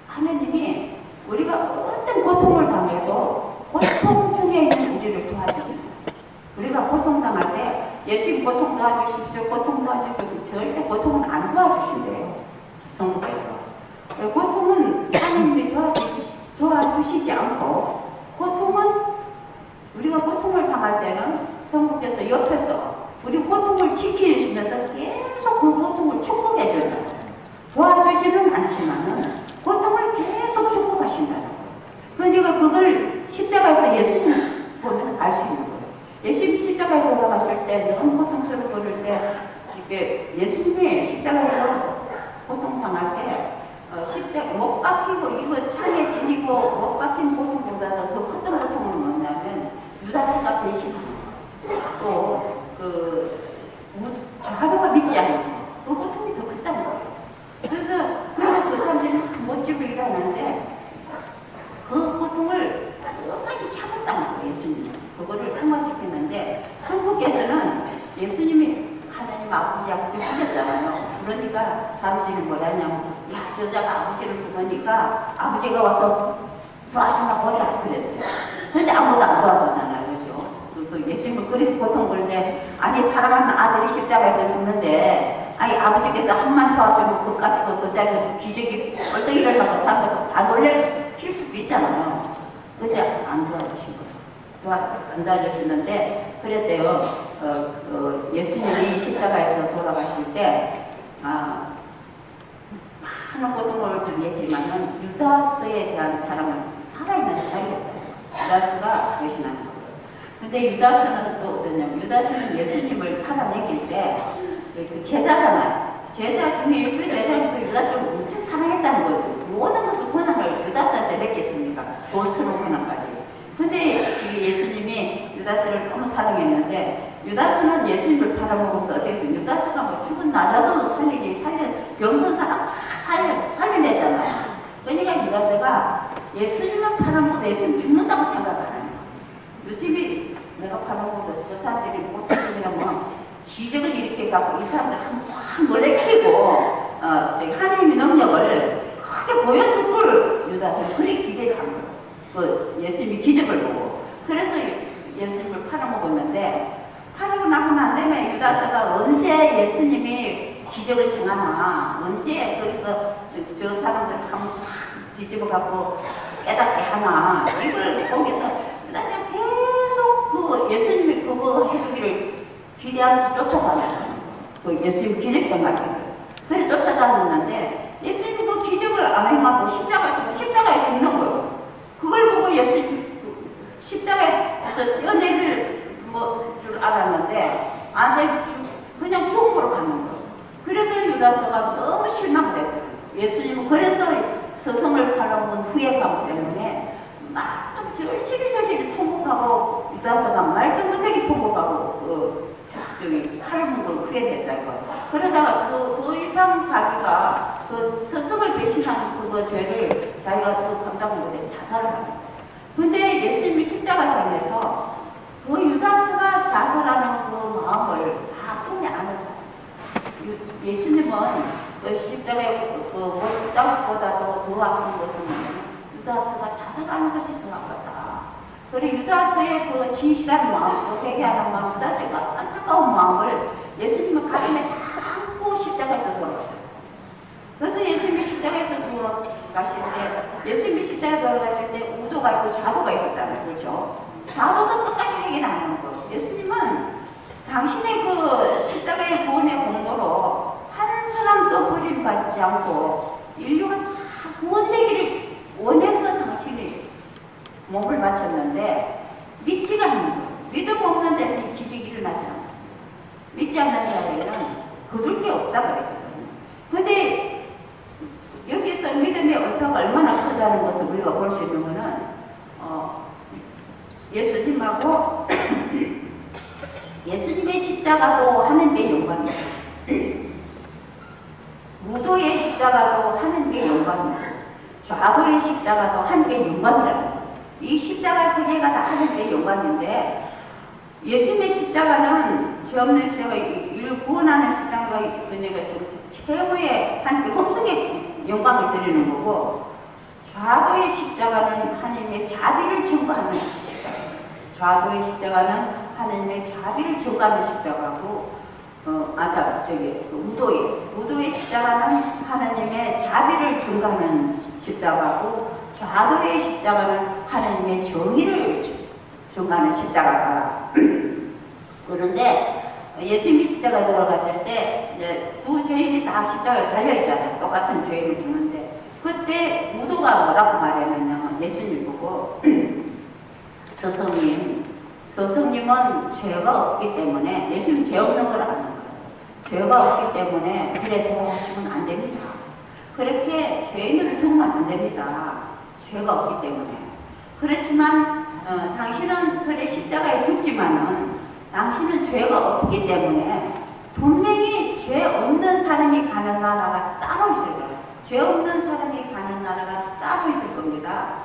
하나님이 우리가 어떤 고통을 당해도 고통 중에 있는 우리를 도와주십니다. 우리가 고통당할 때 예수님 고통 도와주십시오. 고통 도와주십시오. 절대 고통은 안 도와주신대요. 성부께서. 고통은 하나님이 도와주시지 않고 고통은 우리가 고통을 당할 때는 성부께서 옆에서 우리 고통을 지키시면서 계속 그 고통을 축복해줘요. 도와주지는 않지만은 고통을 계속 축복하신다는 거예요. 그러니까 그걸 십자가에서 예수님 보면 알 수 있는 거예요. 예수님 십자가에 돌아가실 때 너무 고통스럽게 걸을 때 예수님이 십자가에서 고통당할 때 십자가 못 박히고 이거 창에 지니고 못 박힌 고통보다도 더 컸던 고통은 뭐냐면 유다스가 배신하는 또 자료가 믿지 않는 그 고통이 더 크다는 거예요. 그래서 그 사람들이 멋지고 일하는데 그 고통을 끝까지 참았다는 거예요. 예수님은 그거를 승화시키는데 성부께서는 예수님이 하나님 아버지 죽였잖아요. 그러니까 사람들이 뭐라냐면 야 저자가 아버지를 죽으니까 아버지가 와서 도와주나 보자 그랬어요. 근데 아무도 안 도와주잖아요. 그죠? 예수님은 그렇게 고통 걸때 아니 사랑하는 아들이 십자가에서 죽는데 아니 아버지께서 한만 도와주면 그까지 그 자리에서 기적이 벌떡 일어나고 사람들 다 놀랄 수도 있잖아요. 근데 안 도와주신 거예요. 안 도와주시는데 그랬대요. 예수님이 십자가에서 돌아가실 때 많은 고통을 좀 했지만은 유다스에 대한 사람은 살아있는 자리였어요. 유다스가 대신하는 거예요. 근데 유다스는 또 어떠냐면 유다스는 예수님을 팔아내길 때 그 제자잖아요. 제자 중에 그 제자는 그 유다스를 엄청 사랑했다는 거예요. 모든 것을 권한을 유다스한테 맡겼습니다. 돈처럼 권한까지. 근데 예수님이 유다스를 너무 사랑했는데 유다스는 예수님을 팔아먹으면서 어떻게 했어요? 유다스가 뭐 죽은 나자도 병든 사람 다 살려냈잖아요. 그러니까 유다스가 예수님만 팔아먹어도 예수님 죽는다고 생각을 하는 거예요. 예수님이 내가 팔아먹어도 저 사람들이 못해주면 기적을 일으켜갖고 이 사람들 확 놀래키고 하나님의 능력을 크게 보여줄 걸 유다스는 그리 기대를 한 거예요. 그 예수님이 기적을 보고. 그래서 예수님을 팔아먹었는데 팔아고 나고 난 다음에 유다스가 언제 예수님이 기적을 행하나 언제 거기서 저 사람들 한번 뒤집어 갖고 깨닫게 하나 이걸 거기서 유다스가 계속 그 예수님이 그거 해주기를 기대하면서 쫓아다녔어요. 그 예수님 기적 행하기를. 그래서 쫓아다녔는데 예수님이 그 기적을 안 행하고 십자가에 죽는 거예요. 그걸 보고 예수님 십자가에서 뛰어내릴 줄 알았는데 안 돼 그냥 죽음으로 가는 거예요. 그래서 유다서가 너무 실망됐어요. 예수님은 그래서 스승을 팔아온 후회감 때문에 막 절실히 통곡하고 유다서가 말도 못하게 통곡하고 팔아온 걸 후회됐다는 거예요. 그러다가 더 이상 자기가 그 스승을 배신한 그 죄를 자기가 더 감당 못해 자살을 합니다. 근데 예수님이 십자가상에서 그 유다서가 자살하는 그 마음을 다 품에 안았다. 예수님은 그 십자가의 그 못다보다도 더 아픈 것은 유다서가 자살하는 것이 더 아팠다. 그리고 유다서의 그 진실한 마음, 그 회개하는 마음, 유다서가 안타까운 마음을 예수님은 가슴에 다 안고 십자가에서 돌아가셨어요. 그래서 예수님이 십자가에서 돌아가실 때, 예수님이 십자가에 돌아가실 때 우도가 있고 좌도가 있었잖아요. 그렇죠? 좌도도 끝까지 회개를 안 하는 거예요. 예수님은 당신의 그 십자가의 구원의 공로로 한 사람도 버림받지 않고 인류가 다 구원되기를 원해서 당신이 몸을 바쳤는데 믿지가 않는 거예요. 믿음 없는 데서 기적이 일어나지 않아요. 믿지 않는 자에게는 거둘 게 없다 그랬거든요. 근데 여기서 믿음의 의사가 얼마나 크다는 것을 우리가 볼 수 있는 것은 예수님하고 예수님의 십자가도 하나님의 영광이에요. 무도의 십자가도 하나님의 영광이고 좌도의 십자가도 하나님의 영광이라는 거예요. 이 십자가 세 개가 다 하나님의 영광인데 예수님의 십자가는 죄 없는 십자가, 인류 구원하는 십자가가 최고의 하나님의 hom성의 영광을 드리는 거고 좌도의 십자가는 하나님의 자비를 증거하는 십자가. 좌도의 십자가는 하나님의 자비를 증거하는 십자가고 무도의 십자가는 하나님의 자비를 증거하는 십자가고 좌도의 십자가는 하나님의 정의를 증거하는 십자가다. 그런데 예수님이 십자가에 돌아가실 때 두 죄인이 다 십자가에 달려있잖아요. 똑같은 죄인을 주는데 그때 무도가 뭐라고 말하냐면 예수님 보고 스승님은 죄가 없기 때문에 예수님 죄 없는 걸 아는 거예요. 죄가 없기 때문에 그래 돌아가시면 안 됩니다. 그렇게 죄인을 죽으면 안 됩니다. 죄가 없기 때문에. 그렇지만 당신은 그래 십자가에 죽지만은 당신은 죄가 없기 때문에 분명히 죄 없는 사람이 가는 나라가 따로 있을 거예요. 죄 없는 사람이 가는 나라가 따로 있을 겁니다.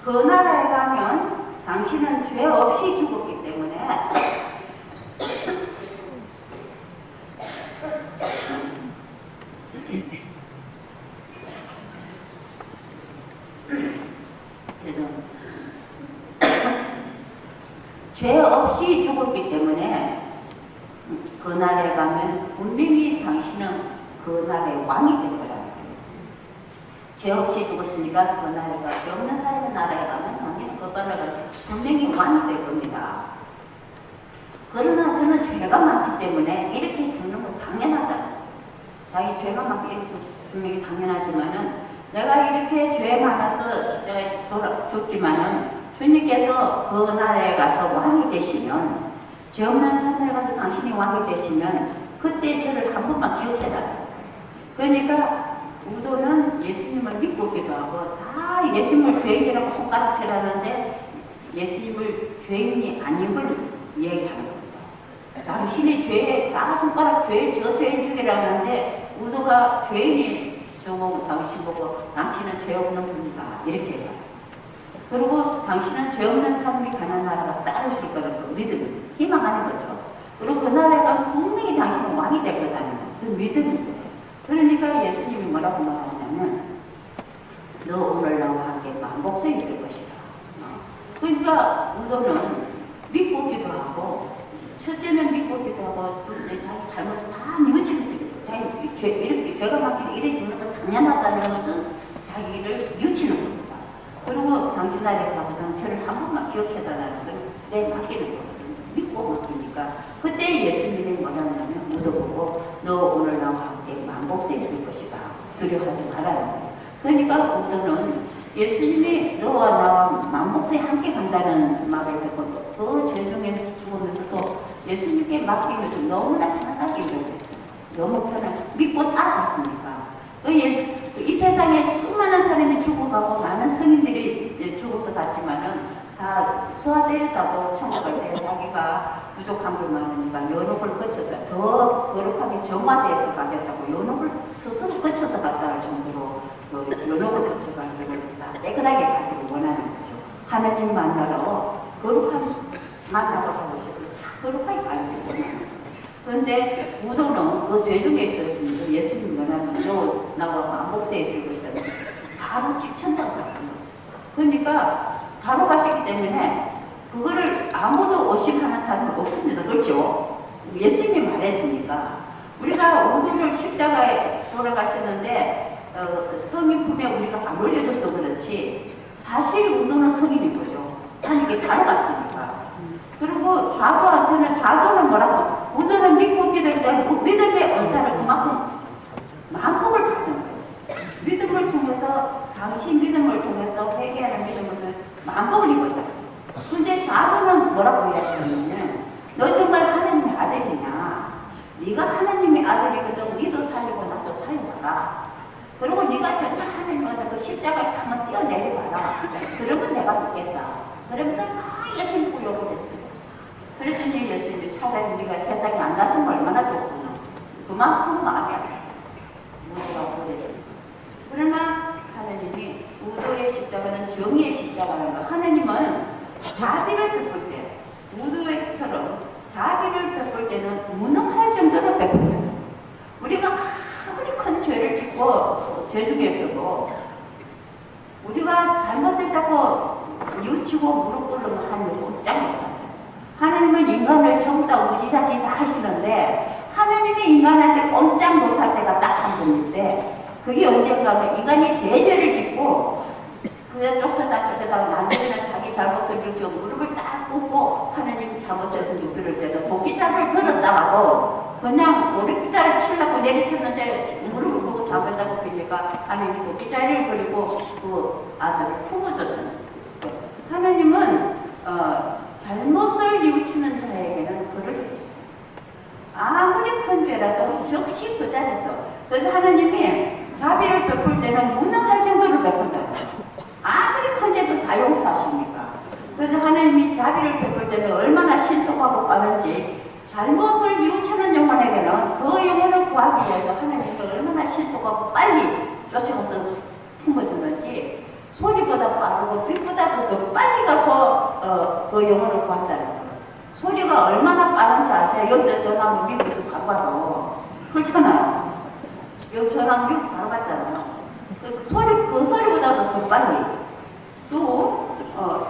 그 나라에 가면 당신은 죄 없이 죽었기 때문에 죄 없이 죽었기 때문에 그 나라에 가면 분명히 당신은 그 나라의 왕이 될 거라는 거예요. 죄 없이 죽었으니까 그 나라가 죄 없는 사람의 나라에 가면 당연히 그 나라가 분명히 왕이 될 겁니다. 그러나 저는 죄가 많기 때문에 이렇게 죽는 건 당연하다. 자기 죄가 많기 이렇게 분명히 당연하지만은 내가 이렇게 죄 많아서 십자가에 죽지만은 주님께서 그 나라에 가서 왕이 되시면 죄 없는 사람에 가서 당신이 왕이 되시면 그때 저를 한 번만 기억해달라. 그러니까 우도는 예수님을 믿고 기도하고 다 예수님을 죄인이라고 손가락질하는데 예수님을 죄인이 아님을 얘기하는 겁니다. 당신이 죄에 다 손가락 저 죄인 죽이라는데 우도가 죄인이 저보고 당신 보고 당신은 죄 없는 분이다 이렇게 해요. 그리고 당신은 죄 없는 사람이 가는 나라가 따로 있을 거라고 믿음, 희망하는 거죠. 그리고 그 나라가 분명히 당신은 왕이 될 거라는 그 믿음인 거예요. 그러니까 예수님이 뭐라고 말하냐면 너 오늘 나와 함께 만복서에 있을 것이다. 그러니까 우도는 믿고 기도하고 첫째는 믿고 기도하고 자기 잘못을 다 뉘우치고 있어요. 자기 이렇게 죄가 많기를 이래 주는 건 당연하다는 것은 자기를 뉘우치는 겁니다. 그리고 당신 나라에 가보던 저를 한 번만 기억해달라는 걸 내 맡기는 거거든요. 믿고 맡기니까 그때 예수님이 뭐라냐면 묻어보고 너 오늘 나와 함께 만복서에 있을 것이다. 두려워하지 말아요. 그러니까 우도는 예수님이 너와 나와 만복서에 함께 간다는 말을 듣고 그 죄 중에서 죽으면서도 예수님께 맡기면서 너무나 편하게 너무 편한 믿고 따라갔으니까. 이 세상에 수많은 사람이 죽어가고 많은 스님들이 죽어서 갔지만은 다 수화대에서도 천국 갈 때 자기가 부족한 걸 많으니까 연옥을 거쳐서 더 거룩하게 정화대에서 가겠다고 연옥을 스스로 거쳐서 갔다 할 정도로 연옥을 거쳐가지고 깨끗하게 가기를 원하는 거죠. 하나님 만나러 거룩한 만나러 가고 싶어서 다 거룩하게 가기를 원하는 거죠. 그런데 우도는 그 죄중에 있었습니다. 예수님 원하면 나와 만복세에 있을 것은 바로 직천당 같은 거. 그러니까 바로 가시기 때문에 그거를 아무도 의심하는 사람은 없습니다. 그렇죠? 예수님이 말했으니까. 우리가 우도를 십자가에 돌아가셨는데 성인 품에 우리가 안 올려줘서 그렇지 사실 우도는 성인인 거죠. 하나님께 바로 갔으니까. 그리고 좌도는 뭐라고? 우도는 믿고 믿음의 은사를 그만큼을 받는 거예요. 믿음을 통해서 당신 믿음을 통해서 회개하는 믿음을 마음껏을 입었다. 근데 좌도는 뭐라고 이야기하냐면 너 정말 하나님의 아들이냐? 네가 하나님의 아들이거든. 니도 살리고 나도 살려봐라. 그리고 네가 정말 하나님한테 그 십자가에서 한번 뛰어내려봐라. 그러면 내가 믿겠다. 그러면서 예수님 구욕을 했어요. 그래서 이제 예수님이 차라리 네가 세상에 안 갔으면 얼마나 좋구나. 그만큼 마음이 무서워 그랬어요. 그러나 하나님이 우도의 십자가는 정의의 십자가라는 거. 하나님은 자비를 베풀 때, 우도의처럼 자비를 베풀 때는 무능할 정도로 베풀어요. 우리가 아무리 큰 죄를 짓고 죄 중에서도 우리가 잘못했다고 뉘우치고 무릎 꿇으면 하나님은 꼼짝 못해요. 하나님은 인간을 전부 다 우지자지 다 하시는데 하나님이 인간한테 꼼짝 못할 때가 딱 한 번인데 그게 언젠가 하면 인간이 대죄를 짓고 그냥 쫓아다가 남들이나 자기 잘못을 뉘우치고 무릎을 딱 꿇고 하나님 잘못해서 누구를 때도 도끼잡을 들었다가도 그냥 도끼자를 치려고 내리쳤는데 무릎을 꿇고 잡았다고 그러니까 하나님 도끼자리를 그리고 그 아들을 품어줬잖아요. 하나님은 잘못을 뉘우치는 자에게는 그를 아무리 큰 죄라도 즉시 그 자리에서 그래서 하나님이 자비를 베풀 때는 무능할 정도로 베푼다. 아무리 큰 죄도 다 용서하십니까? 그래서 하나님이 자비를 베풀 때는 얼마나 신속하고 빠른지 잘못을 뉘우치는 영혼에게는 그 영혼을 구하기 위해서 하나님이 얼마나 신속하고 빨리 쫓아가서 품어주는지 소리보다 빠르고 빛보다 더 빨리 가서 그 영혼을 구한다는 거예요. 소리가 얼마나 빠른지 아세요? 여기서 전화 미국에서 가봐도 그렇잖아요. 여기 전화 미국 바로 갔잖아요. 그 소리보다도 더 빨리. 또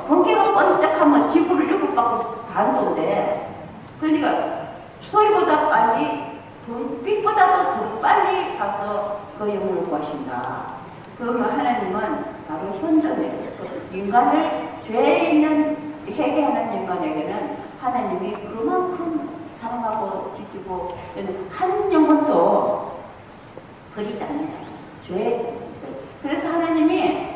번개가 번쩍하면 지구를 7바퀴 반도인데 그러니까 소리보다 빨리 빛보다도 더 빨리 가서 그 영혼을 구하신다. 그러면 하나님은 바로 현존에 인간을 죄에 있는 회개하는 인간에게는 하나님이 그만큼 사랑하고 지키고 한 영혼도 버리지 않는다. 죄. 그래서 하나님이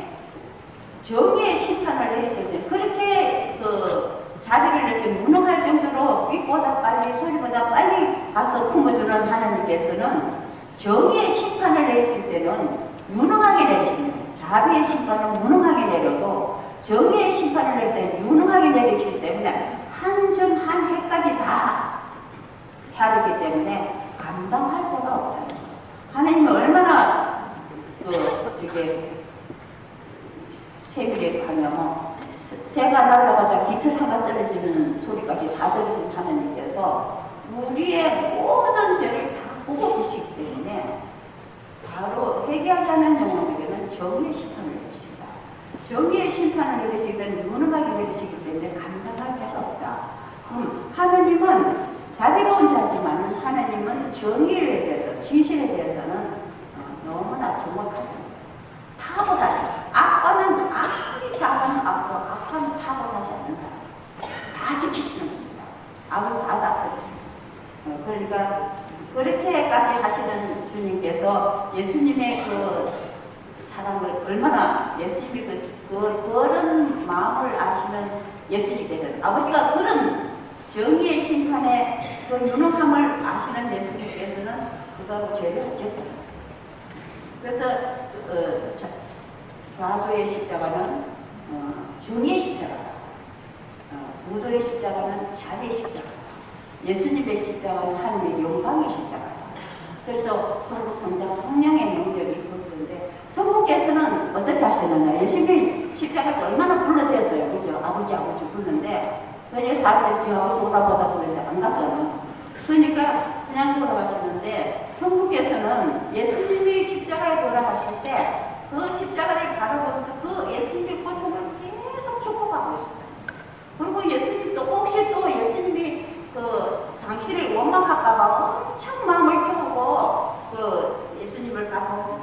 정의의 심판을 내리실 때 그렇게 그 자비를 이렇게 무능할 정도로 빛보다 빨리 소리보다 빨리 가서 품어주는 하나님께서는 정의의 심판을 내리실 때는 무능하게 내리십니다. 자비의 심판은 무능하게 내려도 정의의 심판을 낼 때는 유능하게 내리시기 때문에 한 점 한 해까지 다 헤아리기 때문에 감당할 자가 없다. 하나님이 얼마나 이게 세밀하게 하냐면 새가 날아가다 깃털 하나 떨어지는 소리까지 다 들으신 하나님께서 우리의 모든 죄를 다 보고 계시기 때문에 바로 회개하지 않는 영혼에게는 정의의 심판을 내리십니다. 정의의 심판을 내리시기 때문에 무능하게 내리시기 때문에 감당할 자가 없다. 하나님은 자비로운 자지만 하나님은 정의에 대해서 진실에 대해서는 너무나 정확하다. 타고나지. 악과는 아무리 작은 악과 악과는 타고나지 않는다. 다 지키시는 겁니다. 악을 다 다스리십니다. 그러니까 그렇게까지 하시는 주님께서 예수님의 그 사랑을 얼마나 예수님이 그런 마음을 아시는 예수님께서 아버지가 그런 정의의 심판 때문에 그 유능함을 아시는 예수님께서는 그거하고 죄를 지었다. 그래서 좌수의 십자가는 정의의 십자가다. 무도의 십자가는 자비의 십자가다. 예수님의 십자가는 하나님의 영광의 십자가다. 그래서 성부, 성자, 성령의 능력이 있는데 성부께서는 어떻게 하시느냐. 예수님이 십자가에서 얼마나 불러대었어요. 그죠? 아버지 부르는데 왜냐 사람들이 저 아버지 오라보다 그러는데 안 갔잖아. 그러니까 그냥 돌아가시는데 성부께서는 예수님이 십자가에 돌아가실 때 그 십자가를 바라보면서 그 예수님의 고통을 계속 축복하고 있습니다. 그리고 예수님도 혹시 또 예수님이 그 당신을 원망할까봐 엄청 마음을 태우고 그 예수님을 바라보면서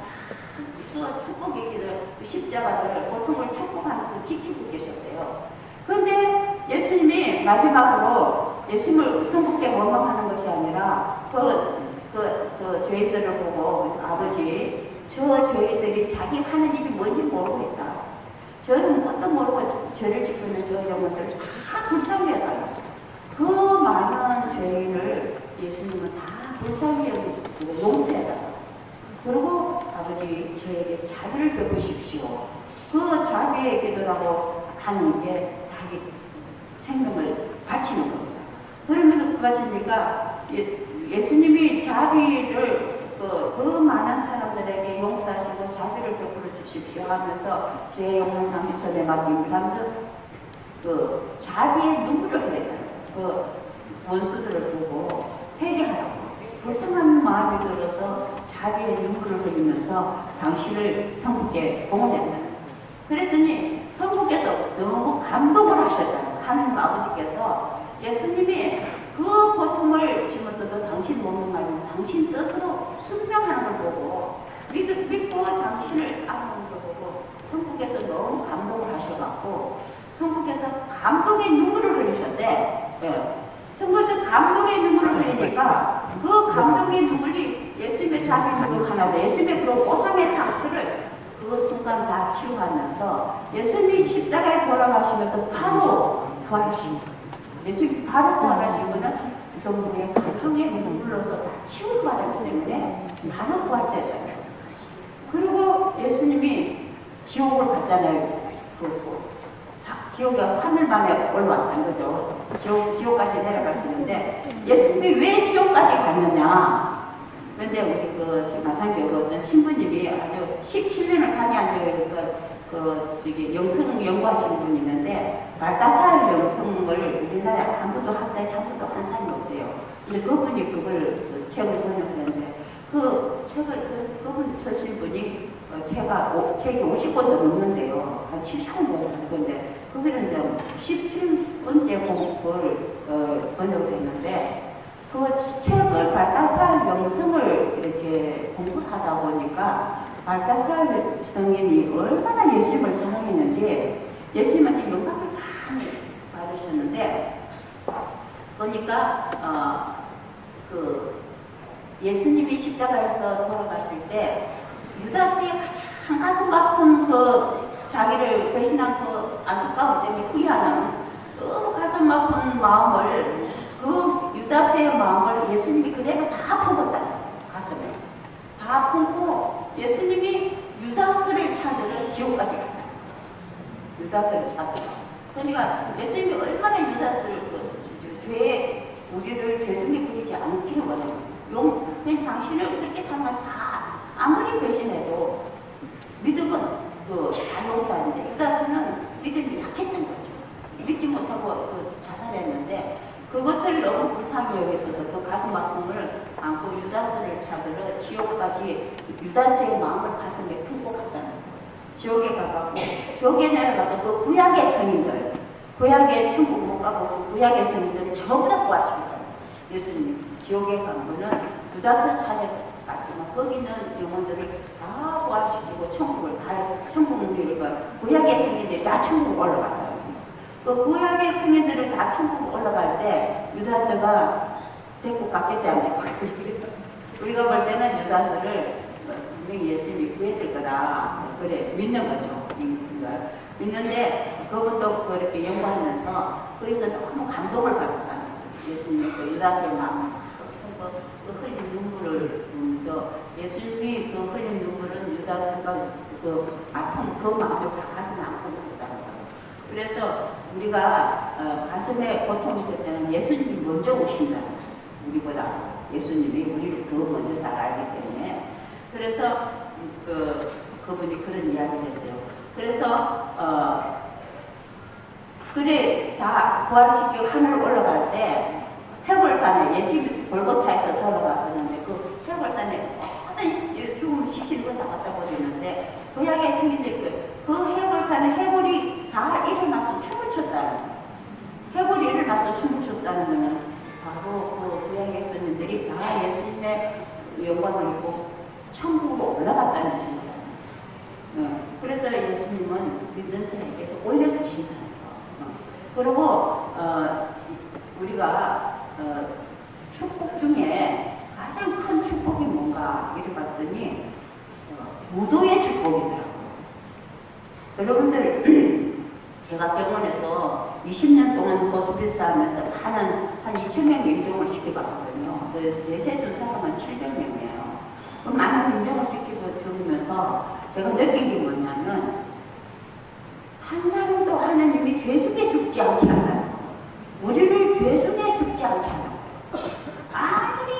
그 축복의 길을 십자가를 고통을 축복하면서 지키고 계셨대요. 그런데 예수님이 마지막으로 예수님을 성부께 원망하는 것이 아니라 그 죄인들을 보고 아버지 저 죄인들이 자기 하는 일이 뭔지 모르고 있다. 저는 뭣도 모르고 죄를 짓고 있는 저 영혼들 다 불쌍히 여겨요. 그 많은 죄인을 예수님은 다 불쌍히 여기고 용서해달라. 그리고 아버지 저에게 자비를 베푸십시오. 그 자비의 기도라고 하는 게 자기 생명을 바치는 겁니다. 그러면서 바치니까 예수님이 자비를 그 많은 사람들에게 용서하시고 자비를 베풀어 주십시오 하면서 제 영혼 당신 손에 맡깁니다 하면서 그 자비의 눈물을 흘렸다. 그 원수들을 보고 회개하라고 불쌍한 마음이 들어서 자비의 눈물을 흘리면서 당신을 성부께 봉헌했다. 그랬더니 성부께서 너무 감동을 하셨다. 하나님 아버지께서 예수님이 그 고통을 지면서도 당신 몸을 말고 당신 뜻으로 순명하는 걸 보고 믿고 당신을 알아보는 걸 보고 성부께서 너무 감동을 하셔갖고 성부께서 감동의 눈물을 흘리셨대. 네. 성부께서 감동의 눈물을 흘리니까 그 감동의 눈물이 예수님의 자비로 하나도 예수님의 그 고통의 상처를 그 순간 다 치유하면서 예수님이 십자가에 돌아가시면서 바로 부활하십니다. 예수님이 바로 부활하시고는 성부의 고통에 물러서 다 치유받았기 때문에 바로 부활됐다. 그리고 예수님이 지옥을 갔잖아요. 지옥에 3일 만에 올라왔다는 거죠. 지옥까지 내려가시는데 예수님이 왜 지옥까지 갔느냐. 그런데 우리 그 마산교회 어떤 신부님이 아주 17년을 강의한 영성 연구하시는 분이 있는데 발다사르 영성을 우리나라에 아무도 한 사람이 없대요. 그분이 그걸 책을 번역했는데 그 책을 그분 쓰신 분이 책이 50권도 넘는데요. 한 70권 되는 건데 그거는 이제 17번째 공부를 번역했는데 그 책을 발다사르 영성을 이렇게 공부하다 보니까 발다사르 성인이 얼마나 예수님을 사랑했는지 예수님한테 영감을 많이 받으셨는데 보니까 예수님이 십자가에서 돌아가실 때 유다스의 가장 가슴 아픈 자기를 배신한 안타까운 점이 후회하는 가슴 아픈 마음을 유다스의 마음을 예수님이 그대로 다 품었다. 가슴에 다 품고 예수님이 유다스를 찾으러 지옥까지 갔다. 유다스를 찾으러. 그러니까 예수님이 얼마나 유다스를 우리를 죄 중에 부리지 않기를 원해요. 그냥 당신을 그렇게 사면 다 아무리 배신해도 믿음은 다 용서하는데 유다스는 믿음이 약했던 거죠. 믿지 못하고 자살했는데 그것을 너무 불쌍히 여기서서 그 가슴 아픔을 안고 유다스를 찾으러 지옥까지 유다스의 마음을 가슴에 품고 갔다는 거예요. 지옥에 가갖고 지옥에 내려가서 그 구약의 성인들 구약의 천국 못 가고 구약의 성인들을 전부 다 구하십니다. 예수님 지옥에 간 거는 유다스를 찾아갔지만 거기 있는 영혼들을 다 구하시키고 구약의 성인들이 다 천국 올라갔다. 그 구약의 성인들을 다 천국 올라갈 때 유다스가 데리고 갔겠어요? 안 데리고 갔겠어요? 우리가 볼 때는 유다스를 분명히 예수님이 구했을 거다. 그래 믿는 거죠. 믿는데 그분도 그렇게 연구하면서 거기서 너무 감동을 받았다. 예수님의 그 유다스의 마음, 그 흘린 눈물을 예수님이 그 흘린 눈물은 유다스가 그 아픈 그 마음을 다 가슴에 안고 있다는 거예요. 그래서 우리가 가슴에 고통이 있을 때는 예수님이 먼저 오신다. 우리보다 예수님이 우리를 더 먼저 잘 알기 때문에. 그래서 그분이 그런 이야기를 했어요. 그래서 그래 다 부활시키고 하늘 올라갈 때 해골산에 예수님이 골고타에서 돌아가셨는데 그 해골산에 어떤 죽음 시신을 다 갖다 버리는데 구약의 성인들 그 해골산에 해골이 다 일어나서 춤을 췄다는 거예요. 해골이 일어나서 춤을 췄다는 거는 바로 그 구약의 성인들이 다 예수님의 영광을 입고 천국으로 올라갔다는 증거예요. 그래서 예수님은 믿는 자에게서 올려주신다는 거. 그리고 우리가 축복 중에 가장 큰 축복이 뭔가 이래 봤더니 무도의 축복이더라고요. 여러분들 제가 병원에서 20년 동안 호스피스 하면서 한 2,000명 임종을 시켜봤거든요. 내세도 사람은 700명이에요. 많은 임종을 시켜주면서 제가 느낀 게 뭐냐면 한 사람도 하나님이 죄 중에 죽지 않게 하나요. 우리를 죄 중에 죽지 않게 하나요. 아무리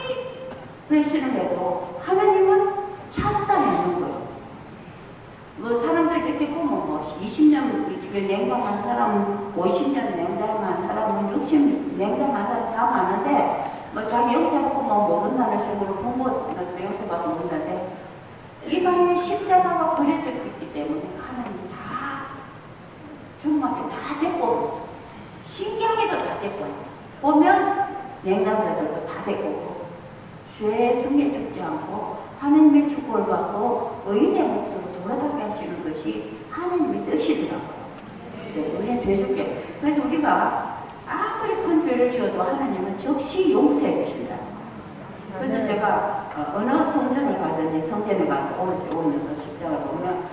배신을 해도 하나님은 찾아내는 거예요. 뭐 사람들 이렇게 보면 뭐 20년 냉담한 사람, 50년 냉담한 사람, 60년 냉담한 사람 다 많은데 뭐 자기 영세 보고 뭐 모른다는 식으로 부모 영세 봐서 모른다는데 이방에 십자가가 버려져 있기 때문에 하나님이 다 정말 다 됐고 신기하게도 다 됐고 보면 냉담자들도 다 됐고 죄 중에 죽지 않고 하나님의 축복을 받고 의인의 목숨을 돌아가게 하시는 것이 하나님의 뜻이더라고요. 우리는 죄 죽게. 그래서 우리가 아무리 큰 죄를 지어도 하나님은 즉시 용서해 주신다. 그래서 제가 어느 성전을 가든지 성전에 가서 오면서 십자가 보면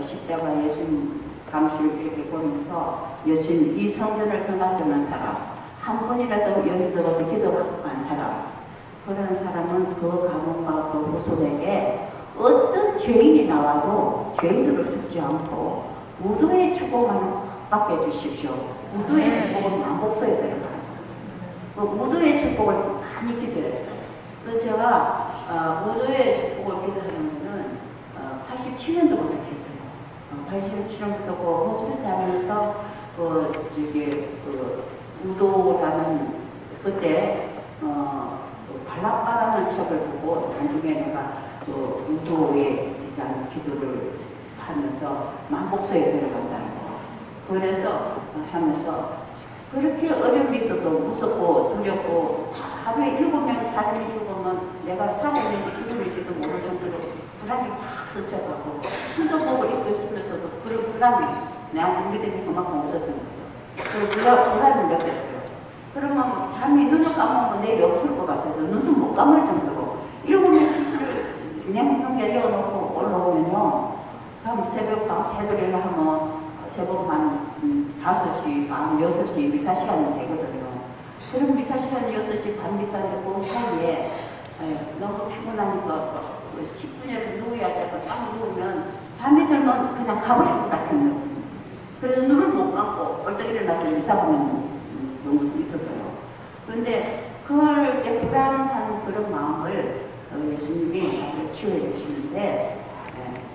십자가 예수님 감수를 이렇게 보면서 예수님 이 성전을 떠나주는 사람 한 번이라도 여기 들어가서 기도하고 간 사람 그런 사람은 그 가문과 그 후손에게 어떤 죄인이 나와도 죄인으로 죽지 않고 무도의 축복만 받게 해주십시오. 무도의 축복은 만복서에 들어가요. 그 무도의 축복을 많이 기도했어요. 그래서 제가 무도의 축복을 기도하는 거는 87년도부터 했어요. 87년부터 그 호스피스 하면서 우도라는 그때 발락바라는 책을 보고 나중에 내가 그 우도에 대한 기도를 하면서 만복서에 들어간다는 거. 그래서 하면서 그렇게 어려움이 있어도 무섭고 두렵고 하루에 7명 사람이 죽으면 내가 살아있는지 죽을지도 모를 정도로 불안이 확 스쳐가고 수도복을 입고 있으면서도 그런 불안이 내 안에 그만큼 없었던 거죠. 그 불안을 느꼈어요. 그러면 잠이 눈을 감으면 내일 없을 것 같아서 눈도 못 감을 정도로 7명 수술을 냉동에 이어놓고 올라오면요. 다음 새벽 밤새벽에 하면 새벽만 5시, 밤 6시 미사시간이 되거든요. 그럼 미사시간 6시, 밤 미사시간 그 사이에 너무 피곤하니까 10분이라도 누워야 돼서 딱 누우면 밤이 들면 그냥 가버릴 것 같은 느낌. 그래서 눈을 못 감고 벌떡 일어나서 미사 보는 경우도 있었어요. 그런데 그걸 불안한 그런 마음을 예수님이 나를 치유해 주시는데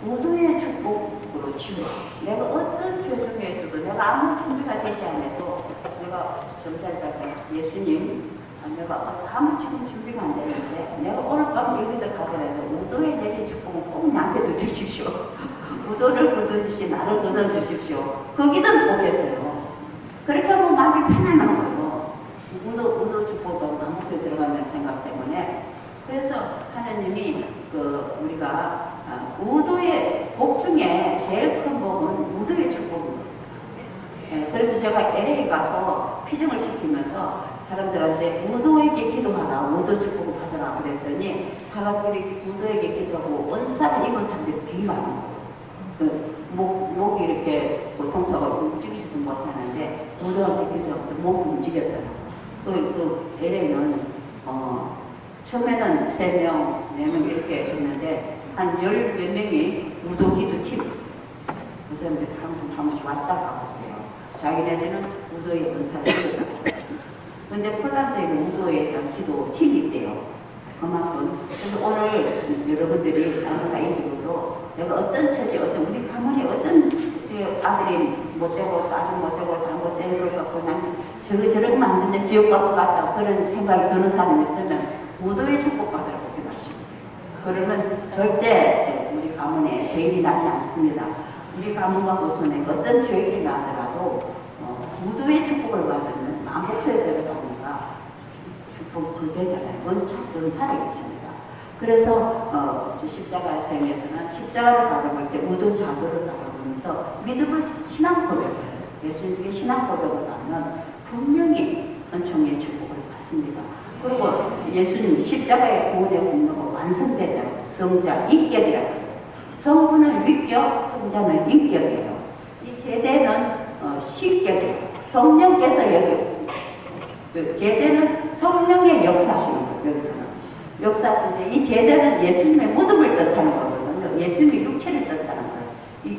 무도의 축복으로 치유해. 내가 어떤 죄 중에 있어도 내가 아무 준비가 되지 않아도 내가 점살다가 예수님 내가 아무 지금 준비가 안 되는데 내가 오늘 밤 여기서 가더라도 무도의 내린 축복은 꼭 나한테도 주십시오. 무도를 걷어주시 나를 걷어주십시오. 거기는 꼭 했어요. 그렇게 하면 마음이 편안한 거예요. 무도 축복으로 아무것도 들어간다는 생각 때문에. 그래서 하나님이 우리가 무도의 복 중에 제일 큰 복은 무도의 축복입니다. 그래서 제가 LA 가서 피정을 시키면서 사람들한테 무도에게 기도하라, 무도 축복을 받아라 그랬더니 사람들이 무도에게 기도하고 원사를 입은 사람들이 되게 많아요. 목이 이렇게 보통사가 움직이지도 못하는데 무도한테 기도하고 목이 움직였더라고요. LA는 처음에는 3명, 4명 이렇게 했는데 한 10몇 명이 무도기도 팀이 있어요. 그 사람들이 한 번씩 왔다 가고 있어요. 자기네들은 무도의 은사를 받고. 근데 폴란드에는 무도에 대한 기도 팀이 있대요. 그만큼. 그래서 오늘 여러분들이 아무나 이식으로 내가 어떤 처지, 우리 가문이 어떤 아들이 못되고 아주 못되고 잘못된 걸 갖고 난 저런 만든데 지옥 갖고 갔다 그런 생각이 드는 사람이 있으면 무도의 축복받으라고 기도하십니다. 그러면 절대 우리 가문에 죄인이 나지 않습니다. 우리 가문과 후손에 어떤 죄인이 나더라도 무도의 축복을 받으면 만복서에 들어가니까 축복 그대잖아요. 그건 살아있습니다. 그래서 십자가 생에서는 십자가를 바라볼 때 무도 자도를 바라보면서 믿음을 신앙 고백을 해요. 예수님께 신앙 고백을 하면 분명히 은총의 축복을 받습니다. 그리고 예수님 십자가의 구원의 공로가 완성됐다고 성자 인격이라고 해요. 성부는 위격, 성자는 인격이에요. 이 제대는 신격이에요. 성령께서 여기 제대는 성령의 역사하시는 거예요. 여기서는 역사하시는데 이 제대는 예수님의 무덤을 뜻하는 거거든요. 예수님의 육체를 뜻하는 거예요. 이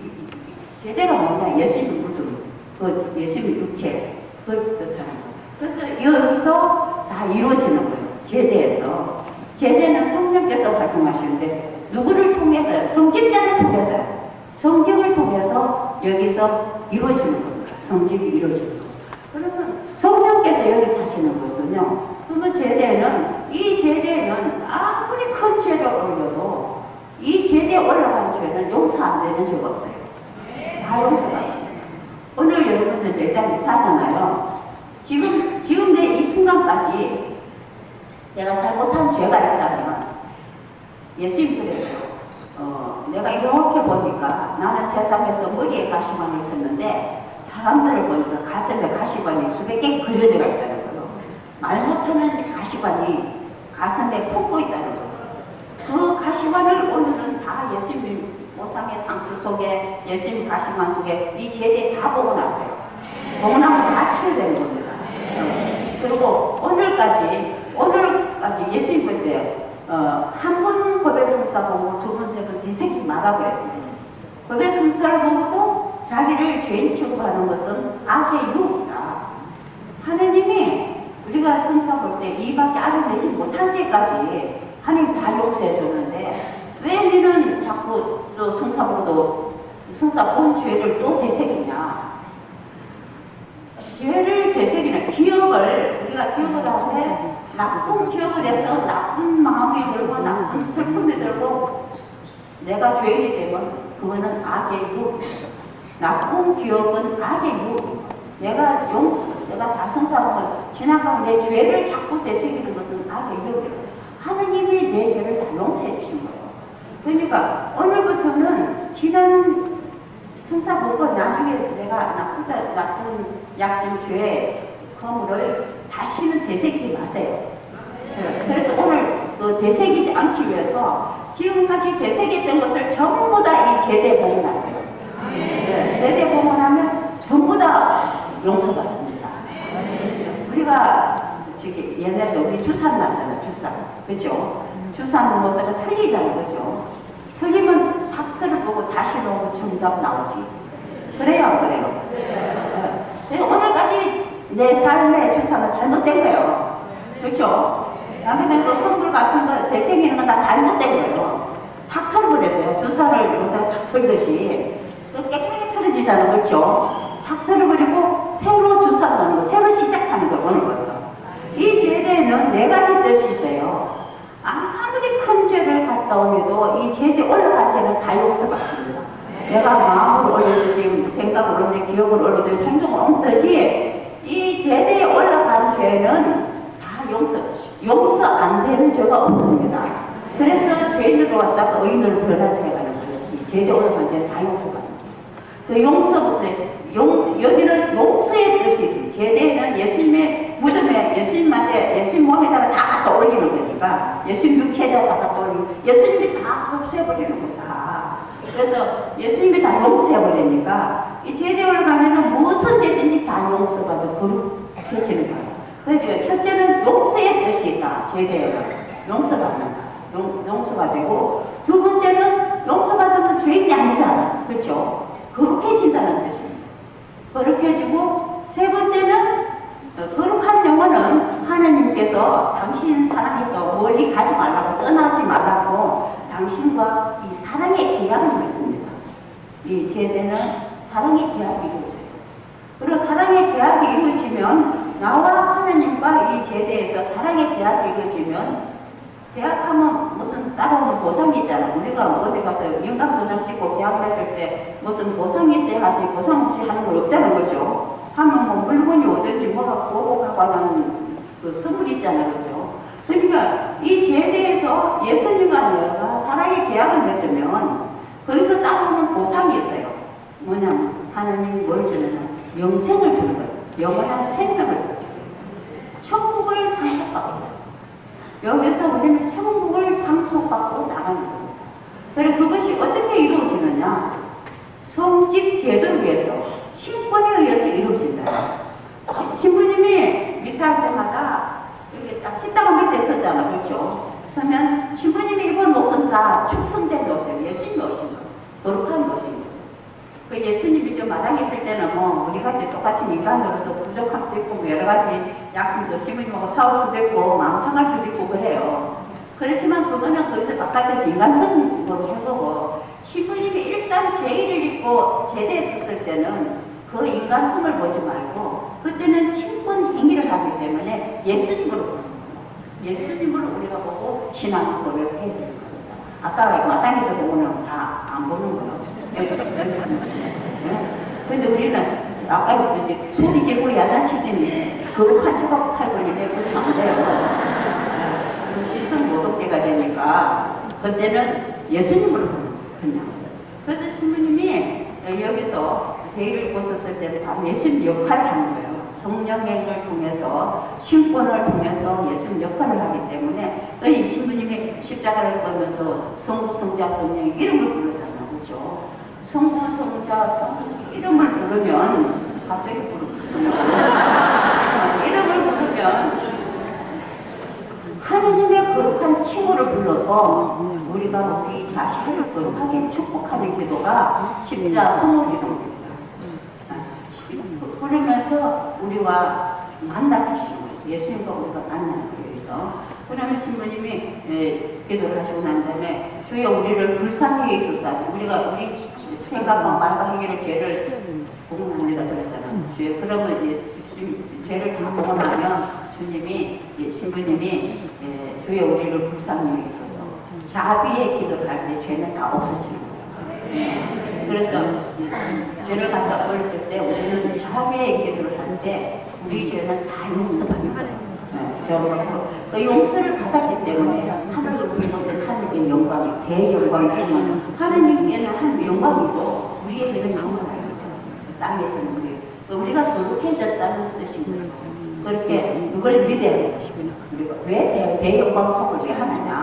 제대가 뭐냐? 예수님의 무덤, 그 예수님의 육체 그걸 뜻하는 거예요. 그래서 여기서 다 이루어지는 거예요. 제대에서 제대는 성령께서 활동하시는데 누구를 통해서요? 성직자를 통해서요. 성직을 통해서 여기서 이루어지는 겁니다. 성직이 이루어지는 거예요. 그러면 성령께서 여기 사시는 거거든요. 그러면 이 제대는 아무리 큰 죄를 올려도 이 제대에 올라간 죄는 용서 안 되는 죄가 없어요. 다 용서받습니다. 오늘 여러분들 일단 사잖아요. 지금 내 이 순간까지 내가 잘못한 죄가 있다면 예수님 그랬어요. 내가 이렇게 보니까 나는 세상에서 머리에 가시관이 있었는데 사람들을 보니까 가슴에 가시관이 수백 개 걸려져 있다는 거예요. 말 못하는 가시관이 가슴에 품고 있다는 거예요. 그 가시관을 오늘은 다 예수님 모상의 상처 속에 예수님 가시관 속에 이 제대 다 보고 나서요. 보고 나면 다 치유되는 겁니다. 그리고 오늘까지 예수님 볼 때 한 번 고백 성사 보고 두 번, 세 번 되새기지 말라고 했어요. 고백 성사를 보고도 자기를 죄인 취급하는 것은 악의 유혹이다. 하느님이 우리가 성사 볼 때 이밖에 알아내지 못한 죄까지 하나님 다 용서해 줬는데 왜 우리는 자꾸 또 성사 보고도 성사 본 죄를 또 되새기냐. 죄를 되새기는 기억을 우리가 기억을 하는데 나쁜 기억을 해서 나쁜 마음이 들고 나쁜 슬픔이 들고 내가 죄인이 되면 그거는 악의 유혹이에요. 나쁜 기억은 악의 유혹이에요. 내가 다 성사하면 지나가면 내 죄를 자꾸 되새기는 것은 악의 유혹이에요. 하느님이 내 죄를 다 용서해 주신 거예요. 그러니까 오늘부터는 지난 성사 보고 나중에 내가 나쁜 약점 죄 허물을 다시는 되새기지 마세요. 그래서 오늘 그 되새기지 않기 위해서 지금까지 되새겼던 것을 전부 다 이 제대 봉헌하세요. 제대 봉헌하면 전부 다 용서받습니다. 우리가 지금 옛날에 우리 주산 나잖아요. 주산. 그죠? 주산 먹다가 틀리잖아요. 그죠? 틀리면 닥터를 보고 다시 보고 정답 나오지. 그래요, 안 그래요? 그래서 오늘까지 내 삶의 주사가 잘못된 거예요. 그렇죠? 남의 그 성불 같은 거, 되새기는 건 다 잘못된 거예요. 탁 털어버렸어요. 주사를 여기다 탁 털듯이. 깨끗하게 털어지잖아요. 그렇죠? 탁 털어버리고 새로 주사를 하는 거, 새로 시작하는 걸 오는 거예요. 이 제대는 네 가지 뜻이 있어요. 아무리 큰 죄를 갔다 오면도 이 제대 올라간 죄는 다 용서받습니다. 내가 마음을 올리든 생각을 올리든 기억을 올리든 행동을 옮기지 이 제대에 올라간 죄는 다 용서 안 되는 죄가 없습니다. 그래서 죄인으로 왔다가 의인으로 변화되어가는 거예요. 이 제대에 올라간 죄는 다 용서받습니다. 그 용서부터 여기는 용서의 뜻이 있습니다. 제대는 예수님의 무덤에 예수님한테 예수님 몸에다가 다 갖다 올리는 거니까 예수님 육체에다가 갖다 올리고 예수님이 다 접수해버리는 거다. 그래서 예수님이 다 용서해버리니까 이 제대를 가면은 무슨 죄든지 다 용서받아 거룩해지는 거예요. 그래서 첫째는 용서의 뜻이 있다. 제대로 용서받는다. 용서가 되고, 두 번째는 용서받으면 죄인이 아니잖아. 그렇죠? 거룩해진다는 뜻입니다. 거룩해지고, 세 번째는 거룩한 영혼은 하나님께서 당신 사랑해서 멀리 가지 말라고, 떠나지 말라고 당신과 이 사랑의 계약을 맺습니다. 이 제대는 사랑의 계약이 이루어져요. 그리고 사랑의 계약이 이루어지면 나와 하나님과 이 제대에서 사랑의 계약이 이루어지면, 계약하면 무슨 따라오는 보상이 있잖아. 우리가 어디 가서 인감도장 찍고 계약을 했을 때 무슨 보상이 있어야 하지, 보상 없이 하는 건 없잖아. 그죠? 하면 뭐 물건이 오든지 뭐가 보고 하는 그 선물이 있잖아. 그죠? 그러니까 이 제대에서 예수님과 내가 사랑의 계약을 맺으면 거기서 따라오는 보상이 있어요. 뭐냐면 하나님이 뭘 주느냐? 영생을 주는 거예요. 영원한 생명을. 천국을 상속받고, 여기서 우리는 천국을 상속받고 나가는 거예요. 그리고 그것이 어떻게 이루어지느냐? 성직 제도를 위해서, 신권에 의해서 이루어진다. 신부님이 미사할 때마다 이렇게 딱 십자가 밑에 썼잖아. 그렇죠? 그러면 신부님이 입은 옷은 다 축성된 옷이에요. 예수님이 오신 거. 거룩한 옷인 거. 그 예수님이 저 마당에 있을 때는 뭐 우리 같이 똑같이 인간으로도 부족한 수도 있고, 뭐 여러 가지 약품도 신부님하고 싸울 수도 있고 마음 상할 수도 있고 그래요. 그렇지만 그거는 거기서 바깥에서 인간성으로 한 거고, 신부님이 일단 제의를 입고 제대했었을 때는 그 인간성을 보지 말고 그때는 신권 행위를 하기 때문에 예수님으로 보습니다. 예수님을 우리가 보고 신앙을 고백해야 되는 거죠. 아까 마당에서 보고는 다 안 보는 거예요. 그런데 우리는 아까 이제 소리 지르고 야단치더니 거룩한 척하고 팔걸리네. 그러면 안 돼요. 시선 모독대가 되니까 그때는 예수님으로 그냥. 그래서 신부님이 여기서 제의를 입고 썼을 때는 다 예수님 역할을 하는 거예요. 성령행을 통해서, 신권을 통해서 예수님 역할을 하기 때문에 이 신부님이 십자가를 끌면서 성부, 성자, 성령의 이름을 부르잖아요. 그렇죠? 성부, 성자, 성령 이름을 부르면 갑자기 이름을 부르면 하느님의 거룩한 칭호를 불러서 우리가 우리 자신을 거룩하게 축복하는 기도가 십자 성호기도입니다. 그러면서 우리와 만나주시는 거예요. 예수님과 우리가 만나기 위해서. 그러면 신부님이 기도를 하시고 난 다음에 주여 우리를 불쌍히 있어서, 우리 생각과 말과 행위를 죄를 복음합니다 그랬잖아요. 주여, 그러면 이제 죄를 다 보고 나면 주님이, 신부님이 주여 우리를 불쌍히 있어서 자비의 기도를 할 때 죄는 다 없어지는 거예요. 네. 그래서 죄를 갖다 올렸을 때 우리는 자비의 기도를 할 때 우리 죄는 다 용서받는 거예요. 그 용서를 받았기 때문에 하늘로 본 것은 하나님의 영광이 대영광이지만 하나님께는 한 영광이고 우리의 죄는 영광이에요. 땅에서는 우리가 거룩해졌다는 뜻인 거예요. 그렇게 그걸 믿어야 돼. 우리가 왜 대영광 속을 왜 하느냐?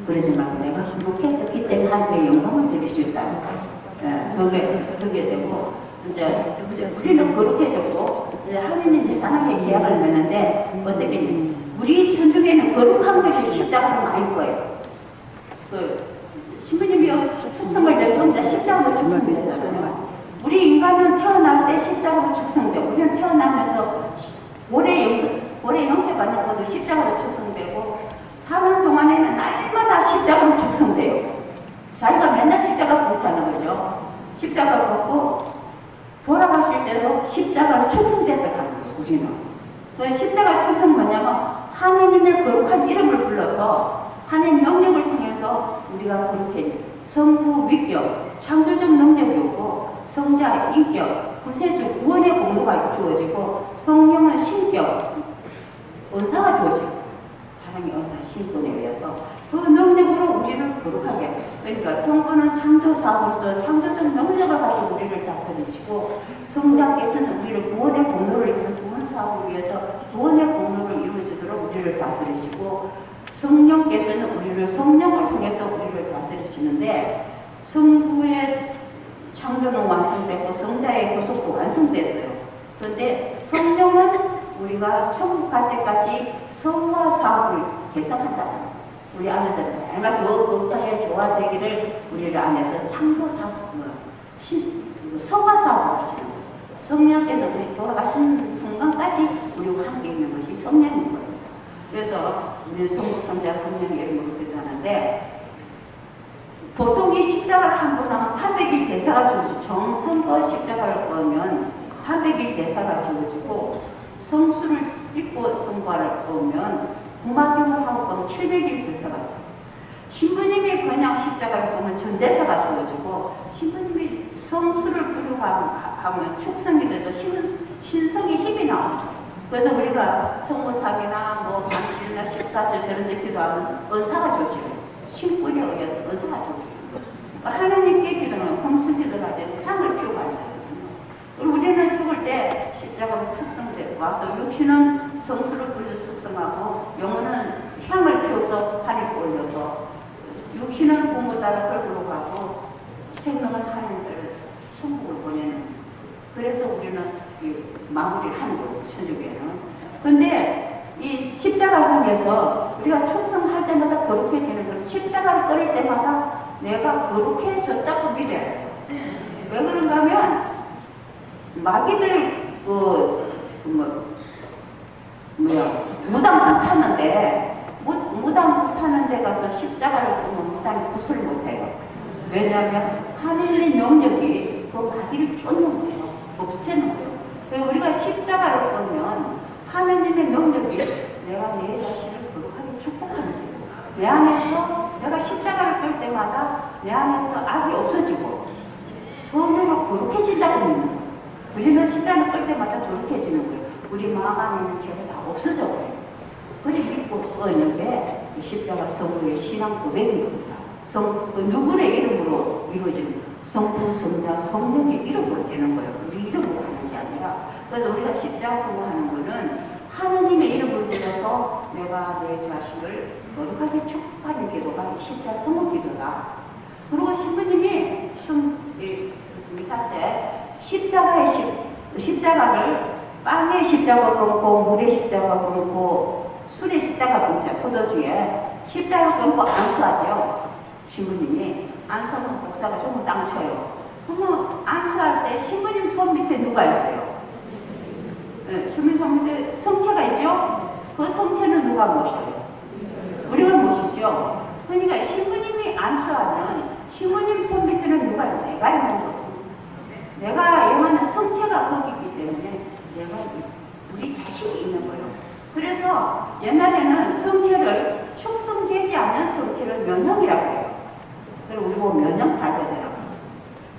그러지 말고 내가 거룩해졌기 때문에 하나님의 영광을 드릴 수 있다는 거예요. 그게 되고 이제 우리는 거룩해졌고 이제 하나님이 사랑의 계약을 맺는데 어떻게 우리 천중에는 거룩한 것이 십자가로 많을 거예요. 그 신부님이 여기서 축성을 내서 십자가로 축성되잖아요. 우리 인간은 태어날 때 십자가로 축성돼. 우리는 태어나면서 올해 영세 받는 것도 십자가로 축성되고 사는 동안에는 날마다 십자가로 축성돼요. 자기가 맨날 십자가 보잖아요. 그죠? 십자가 보고 돌아가실 때도 십자가로 축성돼서 가는 거예요. 우리는. 그 십자가 축성 뭐냐면 하나님의 거룩한 이름을 불러서 하나님 명령을 통해서 우리가 그렇게 성부 위격, 창조적 능력이 오고 성자 인격, 구세주 구원의 공로가 주어지고 성령은 신격, 은사가 주어지고 사랑의 은사 신권에 의해서 그 능력으로 우리를 거룩하게 해요. 그러니까 성부는 창조사로서 창조적 능력을 가지고 우리를 다스리시고 성자께서는 우리를 구원의 공로를 이루는 구원 사업을 위해서 구원의 공로를 이루어지도록 우리를 다스리시고 성령께서는 우리를 성령을 통해서 우리를 다스리시는데 성부의 창조는 완성되고 성자의 구속도 완성됐어요. 그런데 성령은 우리가 천국 갈 때까지 성화 사업을 개성한다. 우리 안에서 정말 그 땅에 조화되기를 우리를 안에서 창조 사업, 성화 사업을 하시는 거예요. 성령께서 우리 돌아가시는 순간까지 우리와 함께 있는 것이 성령인 거예요. 그래서 우리는 성부, 성자, 성령의 이름으로 기도하는데 보통 이 십자가를 한번 하면 400일 대사가 주어지고 정성껏 십자가를 보면 400일 대사가 지어지고 성수를 띠고 성과를 보면 구마경을 하고 보면 700일 대사가 신부님이 그냥 십자가를 보면 전대사가 주어지고 신부님이 성수를 부르고 하면 축성이 되죠. 신성의 힘이 나옵니다. 그래서 우리가 성모사기나 뭐 반실이나 십사주 저런 데 기도하면 은사가 주어지고 신분에 의해서 은사가 주어지고 하나님께 기도는 공수기도를 하되 향을 피우고 하거든요. 그리고 우리는 죽을 때 십자가로 축성되고 와서 육신은 성수를 불려 축성하고 영혼은 향을 피워서 하늘에 올려서 육신은 부모 따라 끌고 가고 생명은 하나님들 천국을 보내는 그래서 우리는 마무리를 하는 거예요. 천주교회는. 근데 이 십자가상에서 우리가 축성할 때마다 거룩해지는 거예요. 십자가를 끌 때마다 내가 거룩해졌다고 믿어야 돼요. 왜 그런가 하면 마귀들 무당 타는데 무당 타는 데 가서 십자가를 보면 무당이 구슬을 못해요. 왜냐하면 하늘의 영역이 그 마귀를 쫓는 거예요. 없애는 거예요. 그래서 우리가 십자가를 보면 하나님의 명령이 내가 내 자신을 거룩하게 축복하는 거예요. 내 안에서 내가 십자가를 끌 때마다 내 안에서 악이 없어지고 성령으로 거룩해진다고 믿는 거예요. 우리는 십자가를 끌 때마다 거룩해지는 거예요. 우리 마음 안에 있는 죄가 다 없어져 버려요. 그래 믿고 있는데 십자가 성도의 신앙 고백인 겁니다. 누구의 이름으로 이루어지는 성부, 성자, 성령의 이름으로 되는 거예요. 우리 이름으로 하는 게 아니라. 그래서 우리가 십자가 성공하는 거는 하나님의 이름을 빌어서 내가 내 자식을 거룩하게 축복하는 기도가 십자가 성공 기도다. 그리고 신부님이 미사 때 십자가를 빵의 십자가 끊고 물의 십자가 끊고 술의 십자가 끊자 포도주에 십자가 끊고 안수하죠. 신부님이 안수하면 목사가 조금 땅 쳐요. 그러면 안수할 때 신부님 손 밑에 누가 있어요? 네, 신부님 손 밑에 성체가 있죠? 그 성체는 누가 모셔요? 우리가 모시죠? 그러니까 신부님이 안수하면 신부님 손 밑에는 누가 있어요? 내가 있는 거예요. 내가 영하는 성체가 거기 있기 때문에 내가 우리 자신이 있는 거예요. 그래서 옛날에는 성체를 축성되지 않는 성체를 면역이라고 해요. 그리고 우리 보면 면역사제더라고요.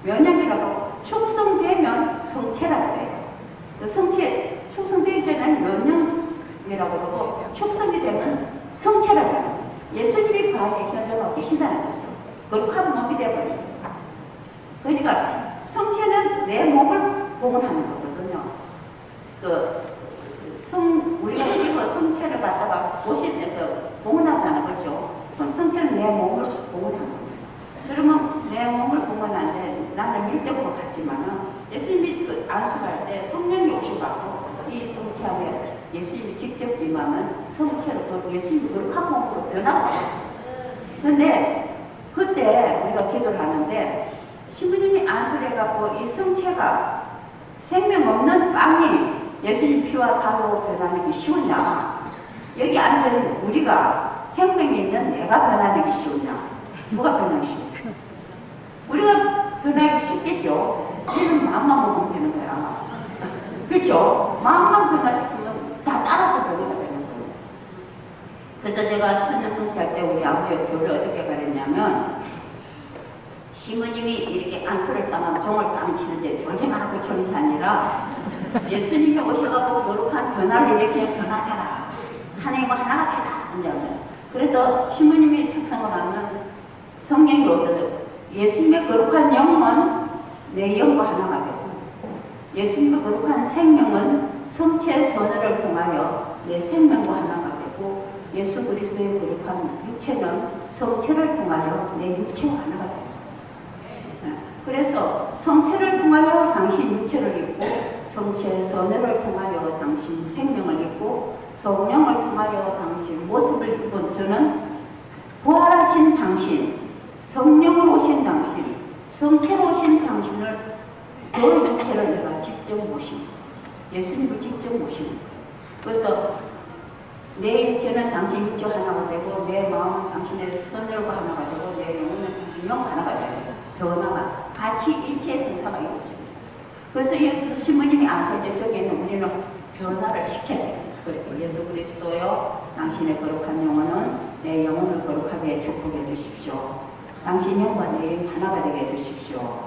면역이라고 축성되면 성체라고 해요. 그 성체, 축성되기 전에는 면역이라고 하고 축성이 되면 성체라고 해요. 예수님이 그 안에 현존하고 계신다는 거죠. 거룩한 몸이 되어버려요. 그러니까 성체는 내 몸을 봉헌하는 거거든요. 우리가 집어 성체를 갖다가 오실 때 봉헌하잖아요. 그렇죠? 성체는 내 몸을 봉헌하는 거예요. 그러면 내 몸을 봉헌하는데 나는 일적으로 갔지만은 예수님이 안수할 때 성령이 오셔가지고 이 성체 안에 예수님이 직접 임하면 성체로 예수님이 거룩한 몸으로 변화가 그런데 그때 우리가 기도를 하는데 신부님이 안수를 해갖고 이 성체가 생명 없는 빵이 예수님 피와 살로 변하는 게 쉬우냐? 여기 앉아있는 우리가 생명이 있는 내가 변하는 게 쉬우냐? 누가 변하기 쉬워? 우리가 변하기 쉽겠죠? 우리는 마음만 먹으면 되는 거야. 그렇죠? 마음만 변화시키면 다 따라서 변화가 되는 거예요. 그래서 제가 천년성취할 때 우리 아버지가 교를 어떻게 가르쳤냐면 신부님이 이렇게 안수를 당하면 종을 당치는데 졸지만 하고 저는 게 아니라 예수님이 오셔가지고 거룩한 변화를 이렇게 변화하라. 하나님과 하나가 되라. 그래서 신부님이 축성을 하면 성령이 오셔서 예수님의 거룩한 영은 내 영과 하나가 되고 예수님의 거룩한 생명은 성체 선언을 통하여 내 생명과 하나가 되고 예수 그리스도의 거룩한 육체는 성체를 통하여 내 육체와 하나가 되고 그래서 성체를 통하여 당신 육체를 입고 성체 선언을 통하여 당신 생명을 입고 성령을 통하여 당신 모습을 입은 저는 부활하신 당신, 성령으로 오신 당신, 성체로 오신 당신을 그 육체를 내가 직접 모십니다. 예수님을 직접 모십니다. 그래서 내 육체는 당신 육체 하나가 되고 내 마음은 당신의 선혈과 하나가 되고 내 영혼은 당신 영 하나가 되고 변화가 같이 일체의 성사가 이루어집니다. 그래서 이 신부님이 아세요? 저기에는 우리는 변화를 시켜야 돼요. 그리고 예수 그리스도여 당신의 거룩한 영혼은 내 영혼을 거룩하게 축복해 주십시오. 당신 영과 내 영 하나가 되게 해 주십시오.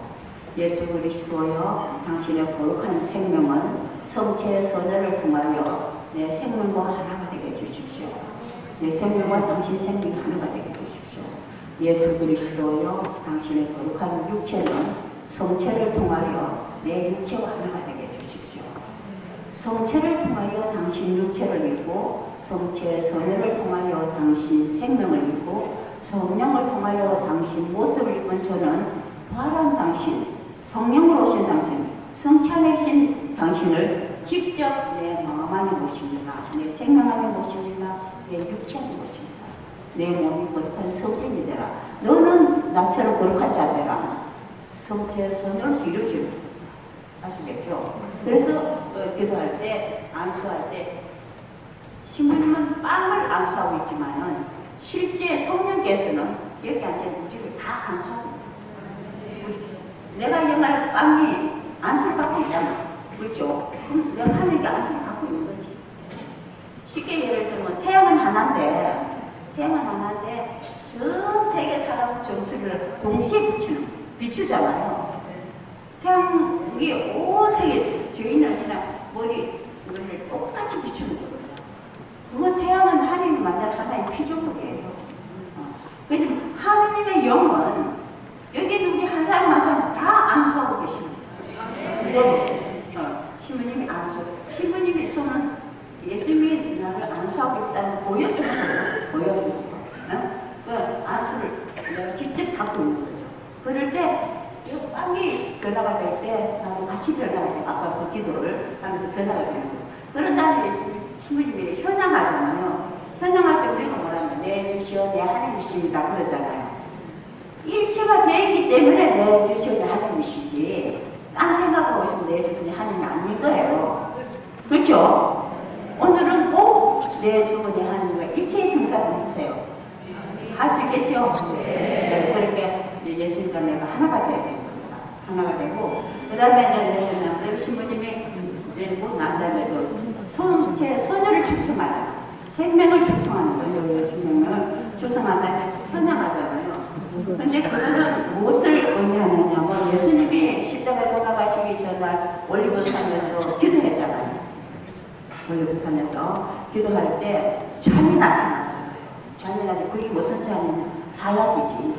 예수 그리스도여 당신의 거룩한 생명은 성체의 선언을 통하여 내 생명과 하나가 되게 해 주십시오. 내 생명과 당신 생명이 하나가 되게 해 주십시오. 예수 그리스도여 당신의 거룩한 육체는 성체를 통하여 내 육체와 하나가 되게 해 주십시오. 성체를 통하여 당신 육체를 입고 성체의 선언을 통하여 당신 생명을 입고 성령을 통하여 당신 모습을 입은 저는 부활한 당신, 성령으로 오신 당신, 성찬이신 당신을 직접 내 마음 안에 모십니다. 내 생명 안에 모십니다. 내 육체 안에 모십니다. 내 몸이 거룩한 성전이 되라. 너는 나처럼 거룩한 자 되라. 성체의 선언을 이루어줍니다. 아시겠죠? 그래서 기도할 때, 안수할 때 신부님은 빵을 안수하고 있지만은 실제 성령께서는 이렇게 앉아 우리를 다 안수합니다. 내가 영할 빵이 안수를 받고 있잖아. 그렇죠? 그럼 내가 하나님께 안수를 받고 있는 거지. 쉽게 예를 들면 태양은 하나인데 전 세계 사람 점수를 동시에 비추잖아요. 태양 이게 온 세계 주인은 그냥 머리를 똑같이 비추는 거예요. 그건 태양은 하나님 만난 하나의 피조물이에요. 그래서 하나님의 영은 여기 우리 한 사람 한 사람 다 안수하고 계십니다. 신부님이 신부님의 손은 예수님이 나를 안수하고 있다는 보여주는 거예요. 그 안수를 내가 직접 갖고 있는 거죠. 그럴 때 이 빵이 변화가 될 때 나도 같이 변화가 돼요. 아까 그 기도를 하면서 변화가 되는 거예요. 그런 다음에 신부님이 현상하잖아요. 현상할 때 우리가 뭐라면 내 주시오 내 하나님이십니다 그러잖아요. 일체가 되기 때문에 내 주시오 내 하나님이시지 딴 생각하고 있으면 내 주시오 하나님이 아닐 거예요. 그렇죠? 오늘은 꼭 내 주시오 내 하나님과 일체의 성사를 해주세요. 할 수 있겠죠? 네. 그렇게 예수님과 내가 하나가 되는 겁니다. 하나가 되고 그 다음에 이제 신부님이 곧 난 다음에도 성체 선혈을 축성하다. 생명을 축성하는 거예요. 생명을 축성한 다음에 현양하잖아요. 근데 그거는 무엇을 의미하느냐면 예수님이 십자가에 돌아가시기 전날 올리브산에서 기도했잖아요. 올리브산에서 기도할 때 잠이 나타났어요. 잠이 나는데 그게 무슨 잠이냐? 사약이지.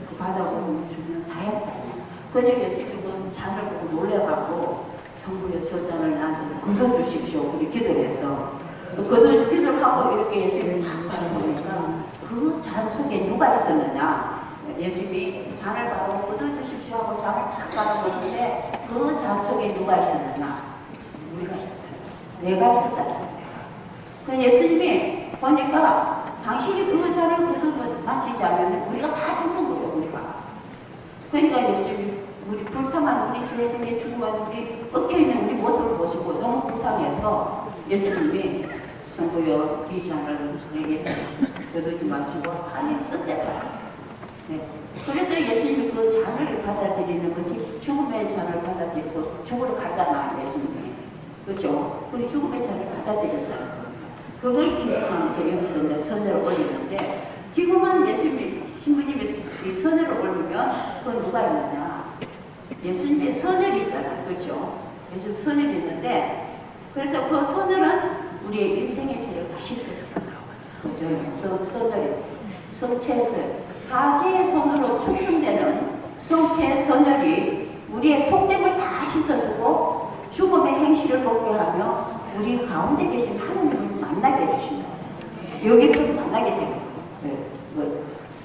그 바다보고 주면 사약이잖아요. 그러니까 예수님은 잠을 보고 놀래갖고 성부의 저장을 나한테서 걷어주십시오. 우리 기도를 해서. 기도를 하고 이렇게 예수님이 탁 바라보니까 그 잔 속에 누가 있었느냐. 예수님이 잔을 바로 걷어주십시오 하고 잔을 탁 바라보는데 그 잔 속에 누가 있었느냐. 우리가 있었다. 내가 있었다. 그 예수님이 보니까 당신이 그 잔을 마시지 않으면 우리가 다 죽는 거예요. 우리가. 그러니까 예수님이 우리 불쌍한 우리 죄인의 죽어가는 우리 꺾여있는 우리 모습을 보시고 너무 불쌍해서 예수님이 성부여 이 잔을 내게 거두지 마시고 아니 뜻대로 네. 그래서 예수님이 그 잔을 받아들이는 그 죽음의 잔을 받아들이고 죽으러 가잖아 예수님이. 그렇죠? 그 죽음의 잔을 받아들였잖아요. 그걸 인정하면서 여기서 이제 선을 올리는데 지금은 예수님이 신부님의 선을 올리면 그건 누가 있느냐? 예수님의 선을 있잖아요. 그렇죠? 예수님 선을 있는데 그래서 그 선을은 우리의 인생의 길을 다시 씻어줘서 그죠? 선을 성체에서 사제의 손으로 축성되는 성체의 선을이 우리의 속됨을 다 씻어주고 죽음의 행실을 벗게 하며 우리 가운데 계신 하나님을 만나게 해주신다. 여기서 만나게 됩니다.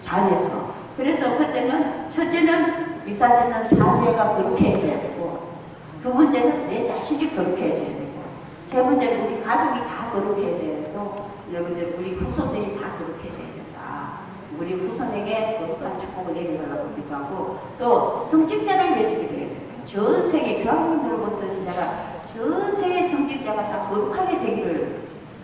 자리에서. 그래서 그때는 첫째는 미사제는 사제가 그렇게 해줘야 되고 두 번째는 내 자신이 거룩해져야 되고, 세 번째는 우리 가족이 다 거룩해야 되고, 네 번째는 우리 후손들이 다 거룩해져야 된다. 우리 후손에게 거룩한 축복을 내리달라고 기도하고, 또 성직자를 위해서 기도해야 된다. 전 세계 교황님들로부터 신자가 전 세계 성직자가 다 거룩하게 되기를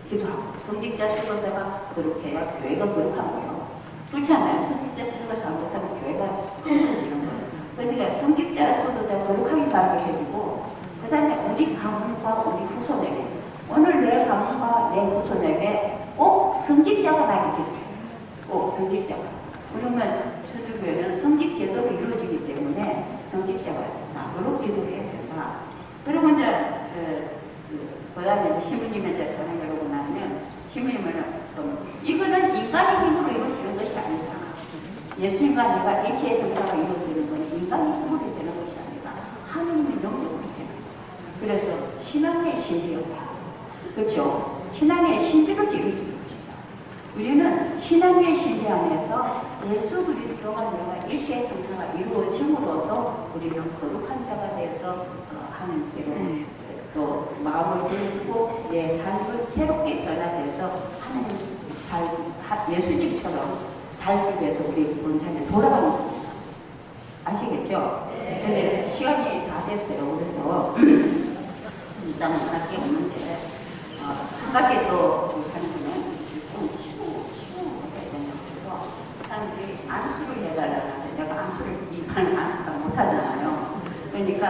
기도하고, 성직자 수도자가 거룩해야 교회가 거룩한 거예요. 그렇지 않아요? 성직자 수도가 잘못하면 교회가 흐트러지는 거예요. 그러니까 성직자 수도자 거룩하게 살게 해주고, 그 다음에 우리 가문과 우리 후손에게, 오늘 내 가문과 내 후손에게 꼭 성직자가 나게 되죠. 꼭 성직자가. 그러면 초대교회는 성직 제도로 이루어지기 때문에 성직자가 나도록 기도해야 된다. 그리고 이제 그 다음에 신부님한테 전화를 오고 나면 신부님은 이거는 인간의 힘으로 이루어지는 것이 아니다. 예수님과 내가 일체의 성사가 이루어지는 건 인간의 힘으로 되는 것이 아니다. 하느님의 능력으로 되는 거다. 그래서 신앙의 신비였다. 그렇죠? 신앙의 신비로서 이루어지는 것이다. 우리는 신앙의 신비 안에서 예수 그리스도가 내가 일체의 성사가 이루어짐으로써 우리는 거룩한 자가 되어서 하나님께로 또 마음을 들고 내 삶을 새롭게 변화돼서 하나님 예수님처럼 살기 위해서 우리 본산에 돌아가는 겁니다. 아시겠죠? 근데 시간이 다 됐어요. 그래서 일단 밖에 없는데 한 가지 또 하는 거는 좀 쉬고 해야 되는 거라서 사람들이 안수를 해달라고 하는데 내가 안수를 이만 안수가 못하잖아요. 그러니까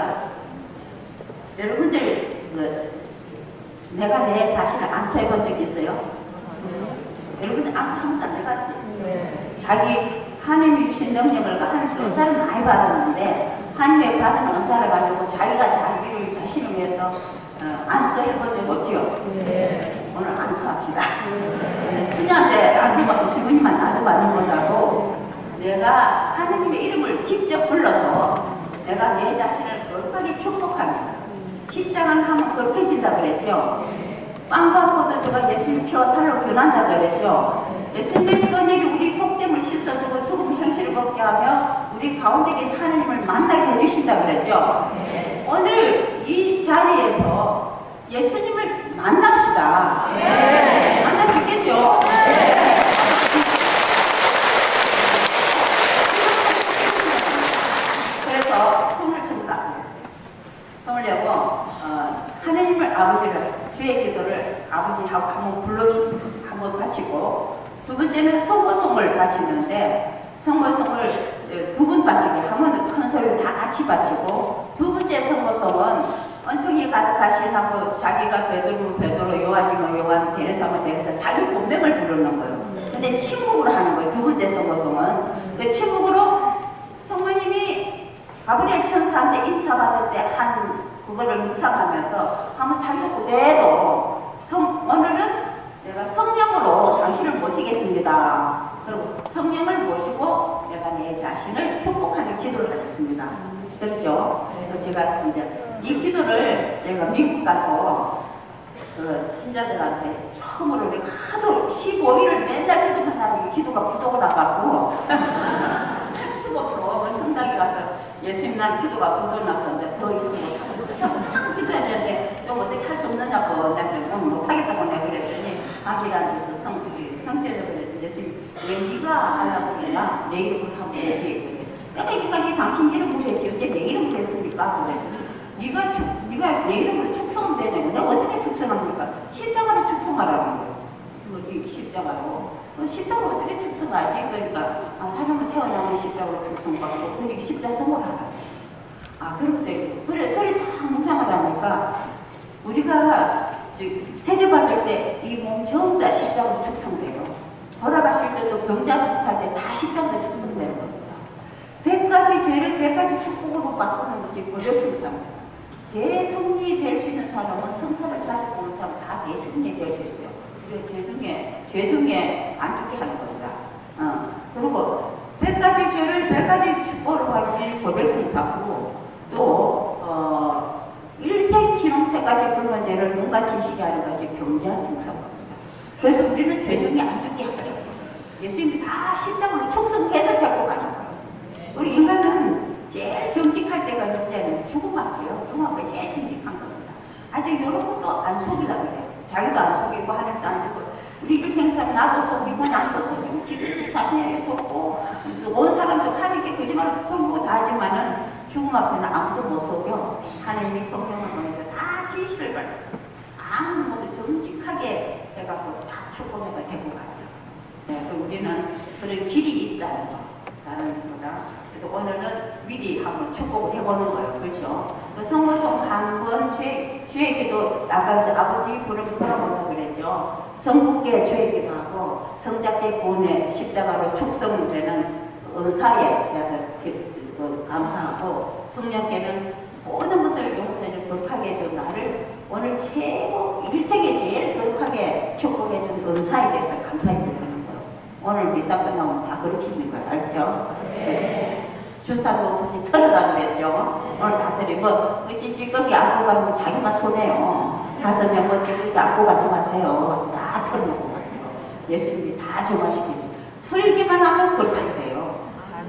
여러분들 내가 내 자신을 안수해 본 적 있어요? 여러분들 안수 한 번도 안 해봤지? 자기 하나님이 주신 능력을 하나님께 은사를 많이 받았는데 하나님의 받은 은사를 가지고 자기가 자기를 자신을 위해서 안수해 본 적 없지요? 오늘 안수합시다. 수녀한테 안수받고 신부님만 안수받는 것하고 내가 하나님의 이름을 직접 불러서 내가 내 자신을 거룩하게 축복합니다. 십자가는 하면 거룩해진다 그랬죠? 빵과 포도주가 예수님 피와 살로 변한다 그랬죠? 예수님의 선액이 우리 속됨을 씻어주고 죽음 현실을 먹게 하며 우리 가운데 계신 하나님을 만나게 해주신다 그랬죠? 오늘 이 자리에서 예수님을 만납시다. 만날 수 있겠죠? 그래서 손을 칩니다. 손을 내고 하나님을 아버지를 주의 기도를 아버지하고 한번 바치고, 두 번째는 성모송을 바치는데 성모송을 두 분 바치게 하면 큰 소리를 다 같이 바치고, 두 번째 성모송은 은총이 가득하신 하고 자기가 베드로 요한이면 요한 데레사면 데레사 자기 본명을 부르는 거예요. 근데 침묵으로 하는 거예요. 두 번째 성모송은 그 침묵으로 성모님이 가브리엘 천사한테 인사받을 때 그거를 묵상하면서 한번 자기 그대로 오늘은 내가 성령으로 당신을 모시겠습니다. 그리고 성령을 모시고 내가 내 자신을 축복하는 기도를 하겠습니다. 그렇죠? 그래서 제가 이제 이 기도를 제가 미국 가서 신자들한테 처음으로 내가 하도 15일을 맨날 기도만 하면 기도가 부족을 나가고 할 수가 없어. 성당에 가서 예수님 난 기도가 부족났었는데 더 이상 못하고 항상 기도해야 되는데 좀 어떻게 할 수 없느냐고 내가 못하겠다고 내가 그랬더니 아기한테서 성체적으로 예수님 왜 네가 하려고 했나? 내 이름을 한번 얘기했거든. 내가 이제까지 당신 이름을 했지 어째 내 이름을 했습니까? 네가 내 이름으로 축성은 되냐고. 내가 어떻게 축성합니까? 십자가로 축성하라는 거예요. 그거지 십자가로. 십자가로 어떻게 축성하지? 그러니까 사람은 태어나면 십자가로 축성받고 그러니까 십자성을 하라. 그래 다 묵상을 하니까 우리가 세례받을 때 이 몸 전부 다 십자가로 축성돼요. 돌아가실 때도 병자살 때 다 십자가로 축성되는 겁니다. 100가지 죄를 100가지 축복으로 바꾸는 것이 고려승사입니다. 대승리 될 수 있는 사람은 성사를 자주 보는 사람 다 대승리 될 수 있어요. 죄 중에 안 죽게 하는 겁니다. 그리고 100가지 죄를 100가지 축복으로 가지고 고백승사고, 또 일생 기농세까지 굵은 죄를 눈같이 희게 하는 것이 경자승사입니다. 그래서 우리는 죄 중에 안 죽게 하더라고요. 예수님이 다 십자가로 축성해서 잡고 가는 거예요. 우리 인간은 제일 정직할 때가 언제는 죽음 앞이에요. 죽음 앞에 제일 아직 이런 것도 안 속이려고 그래요. 자기도 안 속이고 하늘도 안 속이고 우리 일생사람 나도 속이고 남도 속이고 지금 자신에게 속고 온 사람도 하나님께 거짓말을 속고 다 하지만은 죽음 앞에는 아무도 못 속여. 하나님이 성령을 보내서 다 진실을 발표. 아무 것도 정직하게 해갖고 다 축복해가 되고 가요. 네, 우리는 그런 길이 있다는 거. 다른 거다. 그래서 오늘은 미리 한번 축복을 해보는 거예요. 그렇죠? 그 성모송 한번 주에게도 아까 아버지 부름 돌아본다고 그랬죠. 성부께 주에게도 하고 성자께 구원의 십자가로 축성되는 은사에 대해서 감사하고 성령께는 모든 것을 용서해준 거룩하게 해준 나를 오늘 최고 일생에 제일 거룩하게 축복해준 은사에 대해서 감사해 드리는 거예요. 오늘 미사 끝나면 다 그렇게 하는 거예요. 아시죠? 네. 주사도 없이 털어가고 그랬죠. 오늘 다 드리고 찌찌꺼기 안고 가면 자기만 손해요. 5명 찌꺼기 안고 가지 마세요. 다 털어놓고 가세요. 예수님이 다 정하시고 털기만 하면 거룩하게 돼요.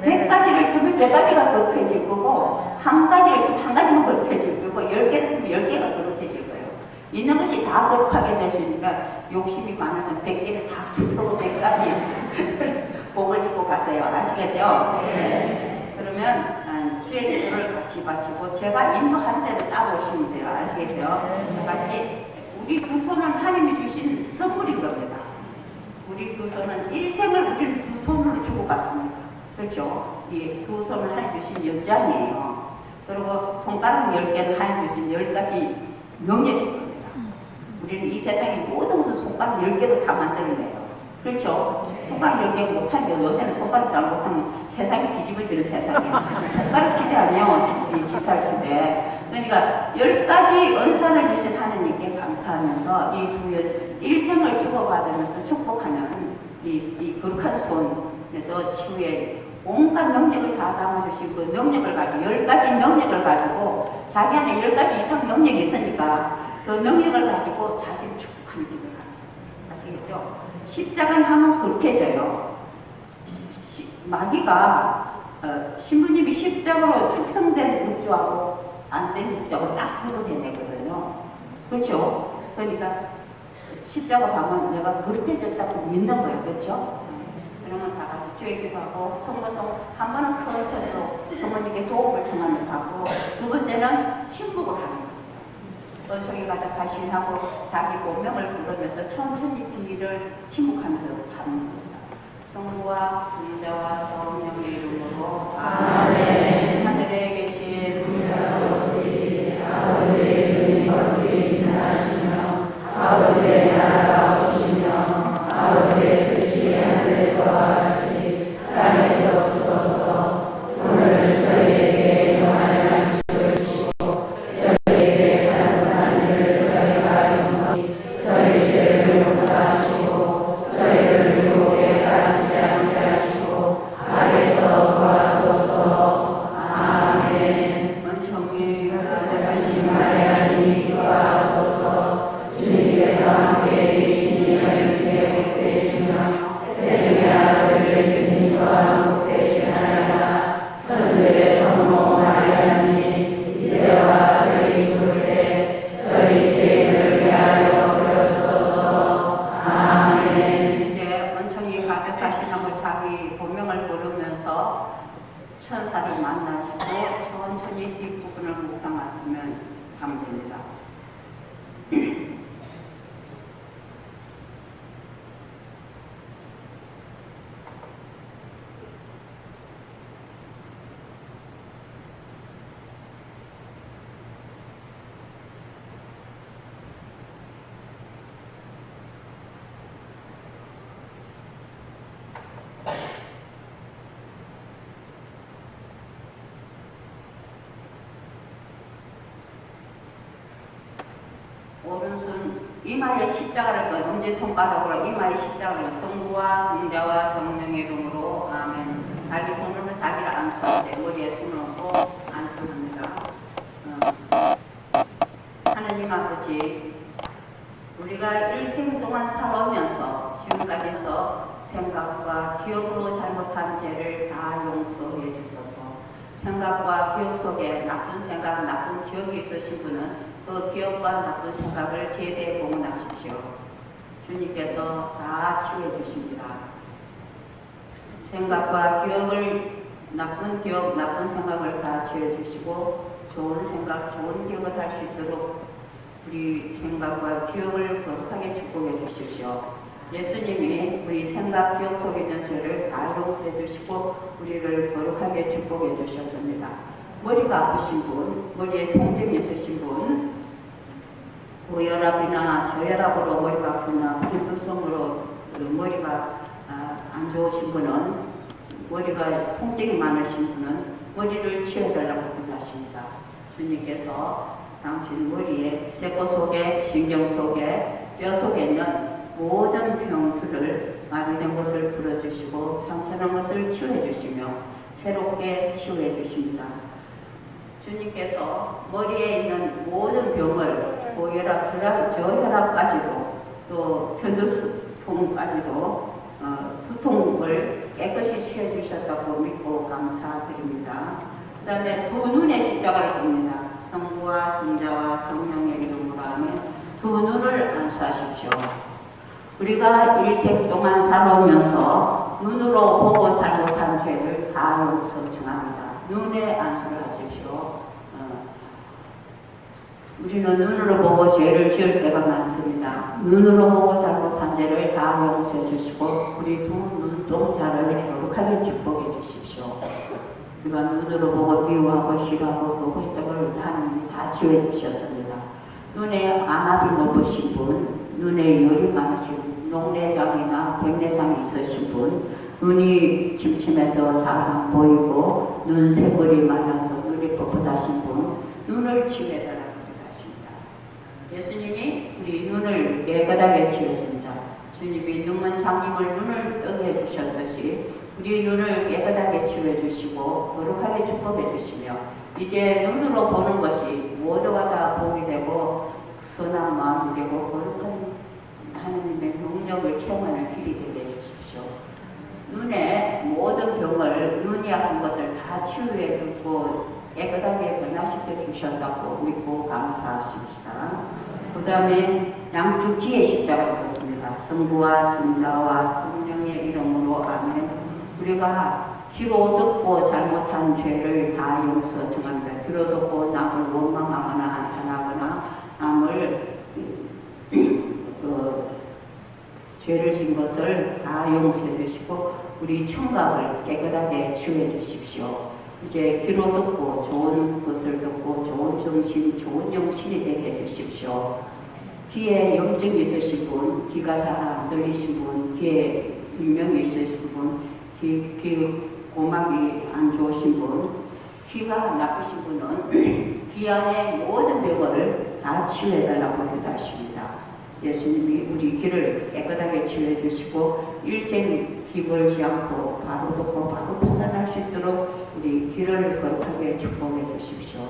100가지를 주면 100가지가 거룩해질 거고 한 가지를 주면 한 가지만 거룩해질 거고 10개를 주면 10개가 거룩해질 거예요. 있는 것이 다 거룩하게 될 수 있으니까 욕심이 많아서 100개를 다 풀고 100가지 복을 입고 가세요. 아시겠죠? 네. 그러면 주의 기도를 같이 바치고 제가 인도하는 대로 따라오시면 돼요. 아시겠어요? 같이 우리 두 손은 하나님이 주신 선물인 겁니다. 우리 두 손은 일생을 우리 두 손으로 주고 갔습니다. 그렇죠? 이 두 손을 하나님 주신 연장이에요. 그리고 손가락 10개는 하나님 주신 10가지 명령인 겁니다. 우리는 이 세상의 모든 것은 손가락 10개로 다 만들어내요. 그렇죠? 손가락 10개 못하면 요새는 손가락 잘 못하면 세상이 뒤집어지는 세상이에요. 손가락 시대 아니에요. 디지털 시대. 그러니까 10가지 은사를 주신 하나님께 감사하면서 이 두 일생을 주고받으면서 축복하는 이 거룩한 손에서 치유의 온갖 능력을 다 담아주신 그 능력을 가지고 10가지 능력을 가지고 자기 안에 10가지 이상 능력이 있으니까 그 능력을 가지고 자기를 축복하는 길을 가요. 아시겠죠? 십자가는 하면 그렇게져요. 마귀가 신부님이 십자가로 축성된 육주하고 안 된 육주하고 딱 구분해내거든요. 그렇죠? 그러니까 십자가 가면 내가 그렇게졌다고 믿는 거예요. 그렇죠? 그러면 다 같이 주의 기도하고 성모송 한 번은 큰 소리로 성모님께 도움을 청하면서 하고 두 번째는 침묵을 하는 거예요. 은총이 가자 가신하고 자기 본명을 부르면서 천천히 뒤를 침묵하면서 하는 겁니다. 성부와 성자와 성령의 이름으로 아멘. 하늘에 계신 아버지의 이름이 거룩히 인하시며 아버지의 나라가 오시며 아버지의 뜻이 하늘에서와 같이 땅에서 주소서. 오늘 저희에게 영원한 양식을 주시고 저희에게 잘못한 일을 저희가 용서히 저희 죄를 용서하시고 저희를 유혹에 빠지지 않게 하시고 악에서 구하소서. 아멘. 은총이 가득하신 마리아님 기도하소서. 주님께서 함께 계시니 너희에게 복되시며 태중의 아들 예수님과 복되시나이다. 천주의 성모 마리아님 이제와 저희 죽을 때 저희 죄를 위하여 부르소서. 아멘. 이제 은총이 가득하시고 자기 본명을 부르면서 천사를 만나시고 천천히 뒷부분을 묵상하시면 하면 됩니다. 오른손 이마에 십자가를 건 엄지손가락으로 이마에 십자가를 성부와 성자와 성령의 이름으로 아멘. 자기 손으로 자기를 안수하되 머리에 손을 얹고 안수합니다. 하나님 아버지, 우리가 일생 동안 살아오면서 지금까지서 생각과 기억으로 잘못한 죄를 다 용서해 주소서. 생각과 기억 속에 나쁜 생각, 나쁜 기억이 있으신 분은 그 기업과 나쁜 생각을 제대 봉헌하십시오. 주님께서 다 치유해 주십니다. 생각과 나쁜 기억, 나쁜 생각을 다 치유해 주시고 좋은 생각, 좋은 기억을 할 수 있도록 우리 생각과 기억을 거룩하게 축복해 주십시오. 예수님이 우리 생각, 기억 속에 있는 죄를 다 용서해 주시고 우리를 거룩하게 축복해 주셨습니다. 머리가 아프신 분, 머리에 통증이 있으신 분, 고혈압이나 저혈압으로 머리가 아프나 불균성으로 머리가 안 좋으신 분은, 머리가 통증이 많으신 분은 머리를 치워달라고 부탁하십니다. 주님께서 당신 머리에 세포 속에, 신경 속에, 뼈 속에 있는 모든 병들을 마비된 것을 풀어주시고 상처난 것을 치유해 주시며 새롭게 치유해 주십니다. 주님께서 머리에 있는 모든 병을 고혈압, 저혈압까지도 또 편두통까지도 두통을 깨끗이 치유해 주셨다고 믿고 감사드립니다. 그 다음에 두 눈의 십자가를 듭니다. 성부와 성자와 성령의 이름으로 하면 두 눈을 안수하십시오. 우리가 일생 동안 살아오면서 눈으로 보고 잘못한 죄를 다 용서 정합니다. 눈에 안수를 하십시오. 우리는 눈으로 보고 죄를 지을 때가 많습니다. 눈으로 보고 잘못한 죄를 다 용서해 주시고 우리 두 눈동자를 거룩하게 축복해 주십시오. 우리가 눈으로 보고 미워하고 싫어하고 보고 있던 걸 하나님이 다 지워 주셨습니다. 눈에 안압이 높으신 분, 눈에 열이 많으신 분, 녹내장이나 백내장이 있으신 분, 눈이 침침해서 잘 안 보이고 눈새골이 많아서 눈이 뻣뻣하신 분, 눈을 치유해달라고 부탁하십니다. 예수님이 우리 눈을 깨끗하게 치우십니다. 주님이 눈먼 장님을 눈을 뜨게 해주셨듯이 우리 눈을 깨끗하게 치유해 주시고 거룩하게 축복해 주시며 이제 눈으로 보는 것이 모두가 다 복이 되고 선한 마음이 되고 거룩한 하나님의 능력을 체험하는 길이 되게 해주십시오. 눈의 모든 병을, 눈이 아픈 것을 다 치유해 주고 깨끗하게 변화시켜 주셨다고 믿고 감사하십시다. 그 다음에 양쪽 귀에 십자가를 뒀습니다. 성부와 성자와 성령의 이름으로 아멘. 우리가 귀로 듣고 잘못한 죄를 다 용서 정합니다. 귀로 듣고 남을 원망하거나 한탄하거나 남을 죄를 진 것을 다 용서해 주시고 우리 청각을 깨끗하게 치유해 주십시오. 이제 귀로 듣고 좋은 것을 듣고 좋은 정신, 좋은 영신이 되게 해 주십시오. 귀에 염증이 있으신 분, 귀가 잘 안 들리신 분, 귀에 비명이 있으신 분, 귀 고막이 안 좋으신 분, 귀가 나쁘신 분은 귀 안에 모든 병을 다 치유해달라고 기도하십니다. 예수님이 우리 귀를 깨끗하게 치유해 주시고 일생 귀 벌지 않고 바로 듣고 바로 판단할 수 있도록 우리 귀를 거룩하게 축복해 주십시오.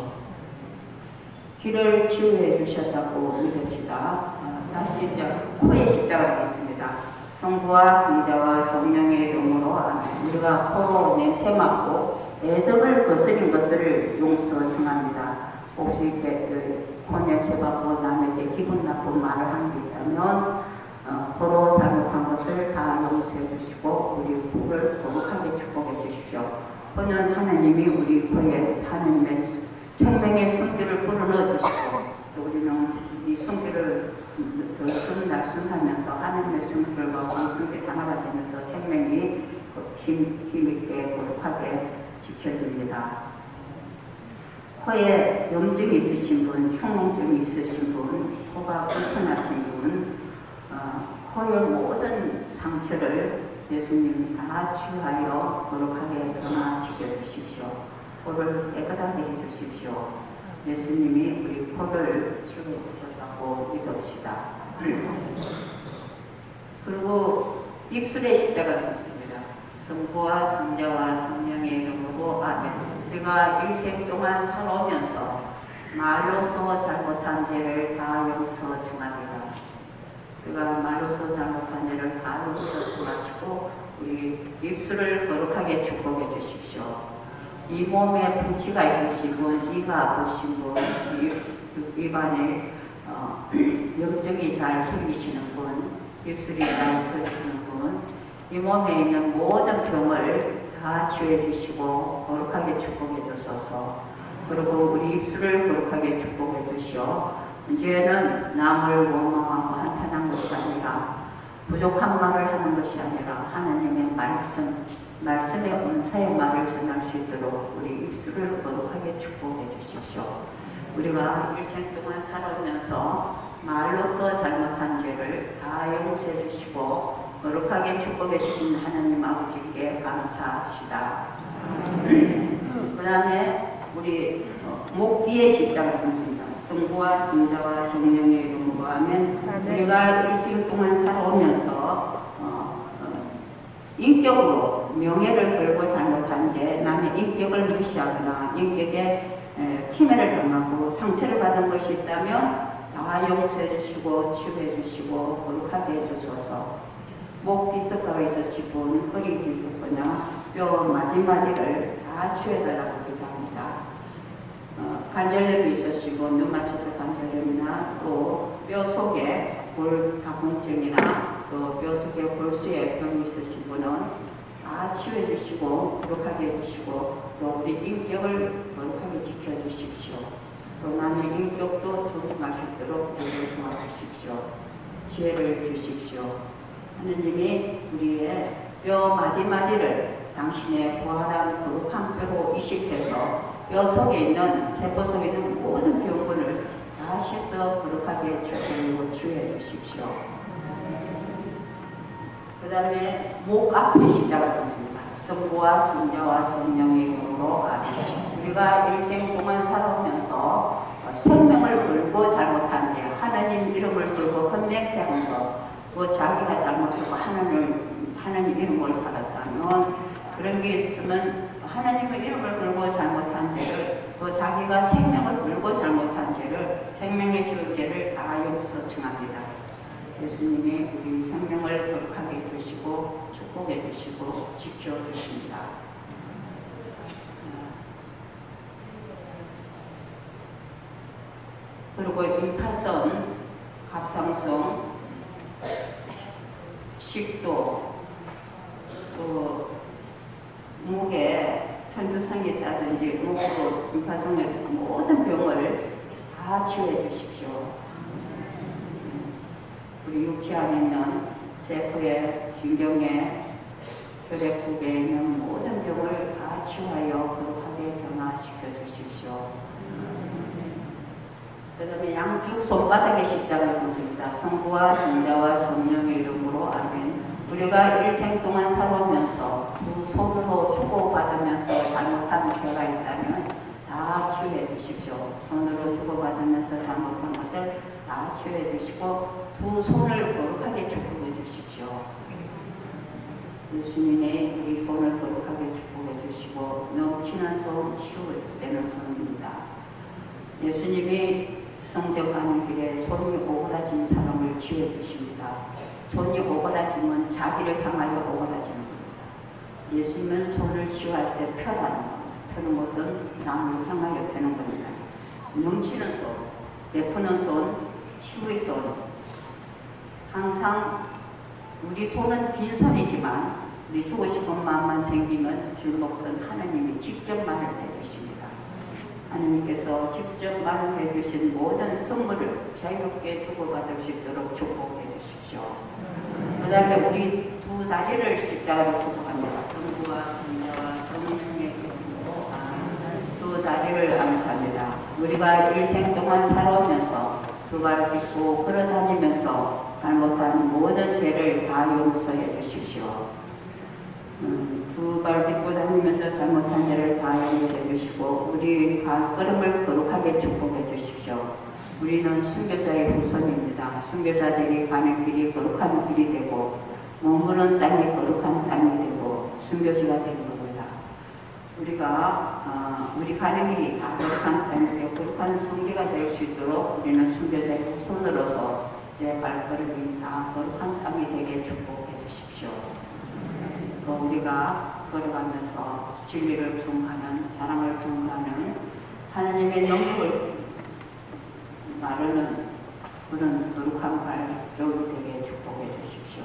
귀를 치유해 주셨다고 믿읍시다. 다시 이제 코의 십자가가 있습니다. 성부와 성자와 성령의 이름으로 아멘. 우리가 코로 냄새 맡고 애덕을 거스린 것을 용서 정합니다. 혹시 이렇게 코 냄새 맡고 남에게 기분 나쁜 말을 한 게 있다면 코로 잘못한 것을 다 용서해 주시고 우리 코를 거룩하게 축복해 주십시오. 코는 하나님이 우리 코에 하나님의 생명의 숨기를 불어넣어 주시고 또 우리는 이 숨기를 날순하면서 하나님의 숨길과 우리 숨길 하나가 되면서 생명이 힘있게 거룩하게 지켜줍니다. 코에 염증이 있으신 분, 충농증이 있으신 분, 코가 불편하신 분, 코의 모든 상처를 예수님이 다 치유하여 거룩하게 변화시켜 주십시오. 코를 깨끗하게 해주십시오. 예수님이 우리 코를 치유해 주셨다고 믿읍시다. 그리고 입술의 십자가가 있습니다. 성부와 성자와 성령의 이름으로 아멘. 우리가 일생 동안 살아오면서 말로서 잘못한 죄를 다 용서 정합니다. 우리가 말로서 잘못한 죄를 다 용서 정하시고 우리 입술을 거룩하게 축복해 주십시오. 이 몸에 분치가 있으신 분, 이가 아프신 분, 입안에 염증이 잘 생기시는 분, 입술이 잘 터지는 분, 이 몸에 있는 모든 병을 다 치유해 주시고 거룩하게 축복해 주셔서, 그리고 우리 입술을 거룩하게 축복해 주시오. 이제는 남을 원망하고 한탄한 것이 아니라, 부족한 말을 하는 것이 아니라 하나님의 말씀의 은사의 말을 전할 수 있도록 우리 입술을 거룩하게 축복해 주십시오. 우리가 일생 동안 살아오면서 말로서 잘못한 죄를 다 용서해 주시고 거룩하게 축복해 주신 하나님 아버지께 감사합시다. 그 다음에 우리 목 뒤에 십자가 있습니다. 성부와 성자와 성령의 이름으로 하면, 우리가 일생 동안 살아오면서 인격으로 명예를 걸고 잘못한 죄, 남의 인격을 무시하거나 인격에 침해를 당하고 상처를 받은 것이 있다면 다 용서해 주시고 치유해 주시고 거룩하게 해주셔서, 목 뒤석가가 있으신 분, 허리 뒤석거나 뼈 마디마디를 다 치유해달라고 기도합니다. 관절염이 있으시고 눈 맞춰서 관절염이나 또 뼈 속에 골다공증이나 또 뼈 속에 골수에 병이 있으신 분은 다 치유해 주시고 거룩하게 해주시고, 또 우리 인격을 거룩하게 지켜주십시오. 또 남의 인격도 존중할 수 있도록 우리를 도와주십시오. 지혜를 주십시오. 하느님이 우리의 뼈 마디마디를 당신의 부활한 거룩한 뼈로 이식해서 뼈 속에 있는 세포 속에 있는 모든 병분을 다 씻어 거룩하게 주시고 치유해 주십시오. 그 다음에 목 앞에 십자가가 있습니다. 성부와 성자와 성령의 이름으로 아멘. 우리가 일생 동안 살아오면서 생명을 걸고 잘못한 죄, 하나님 이름을 걸고 헛맹세한 것, 또 자기가 잘못하고 하나님 이름을 받았다면, 그런 게 있으면 하나님의 이름을 걸고 잘못한 죄를, 또 자기가 생명을 걸고 잘못한 죄를, 생명의 지울죄를 다 용서 청합니다. 예수님이 우리 생명을 거룩하게 해주시고 축복해 주시고 지켜주십니다. 그리고 임파선, 갑상선, 식도, 또 목에 편두성이 있다든지 목으로 임파선에 모든 병을 다 치유해 주십시오. 우리 육체 안에 있는 세포에, 신경에, 혈액 속에 있는 모든 병을 다 치유하여 거룩하게 변화시켜 주십시오. 그 다음에 양쪽 손바닥에 십자가를 있습니다. 성부와 성자와 성령의 이름으로 아멘. 우리가 일생 동안 살아오면서 두 손으로 주고받으면서 잘못한 죄가 있다면 다 치유해 주십시오. 손으로 주고받으면서 잘못한 것을 다 치유해 주시고 두 손을 거룩하게 축복해 주십시오. 예수님의 우리 손을 거룩하게 축복해 주시고, 넘치는 손, 치유되는 손입니다. 예수님이 성적하는 길에 손이 오그라진 사람을 치유해 주십니다. 손이 오그라지면 자기를 향하여 오그라지는 겁니다. 예수님은 손을 치유할 때 펴라는 겁니다. 펴는 것은 남을 향하여 펴는 겁니다. 넘치는 손, 베푸는 손, 치유의 손. 항상 우리 손은 빈손이지만 우리 주고 싶은 마음만 생기면 줄목선 하나님이 직접 말을 해주십니다. 하나님께서 직접 말을 해주신 모든 선물을 자유롭게 주고받을 수 있도록 축복해 주십시오. 그 다음에 우리 두 다리를 십자가로 축복합니다. 성부와 성자와 성령의 이름으로 두 다리를 감사합니다. 우리가 일생 동안 살아오면서 두 발을 딛고 걸어다니면서 잘못한 모든 죄를 다 용서해 주십시오. 두 발 딛고 다니면서 잘못한 죄를 다 용서해 주시고 우리 발걸음을 거룩하게 축복해 주십시오. 우리는 순교자의 후손입니다. 순교자들이 가는 길이 거룩한 길이 되고 머무는 땅이 거룩한 땅이 되고 순교지가 되는 겁니다. 우리가 우리 가는 길이 다 거룩한 땅이 되고 거룩한 성지가 될 수 있도록 우리는 순교자의 후손으로서 내 발걸음이 다 거룩한 땅이 되게 축복해 주십시오. 또 우리가 걸어가면서 진리를 증거하는, 사랑을 증거하는 하나님의 능력을 나르는 그런 거룩한 발족이 되게 축복해 주십시오.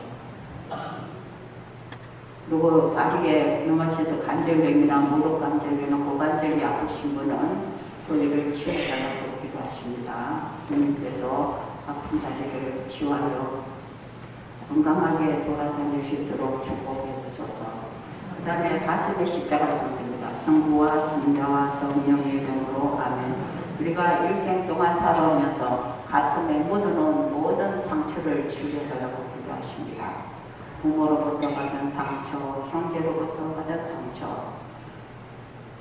그리고 다리에 넘어져서 관절염이나 무릎 관절이나 고관절이 아프신 분은 그 일을 치유해달라고 기도하십니다. 주님께서 아픈 다리를 치유하여 건강하게 돌아다닐 수 있도록 축복해 주셔서 그 다음에 가슴에 십자가를 뒀습니다. 성부와 성자와 성령의 이름으로 아멘. 우리가 일생 동안 살아오면서 가슴에 묻어놓은 모든 상처를 치유해달라고 기도하십니다. 부모로부터 받은 상처, 형제로부터 받은 상처,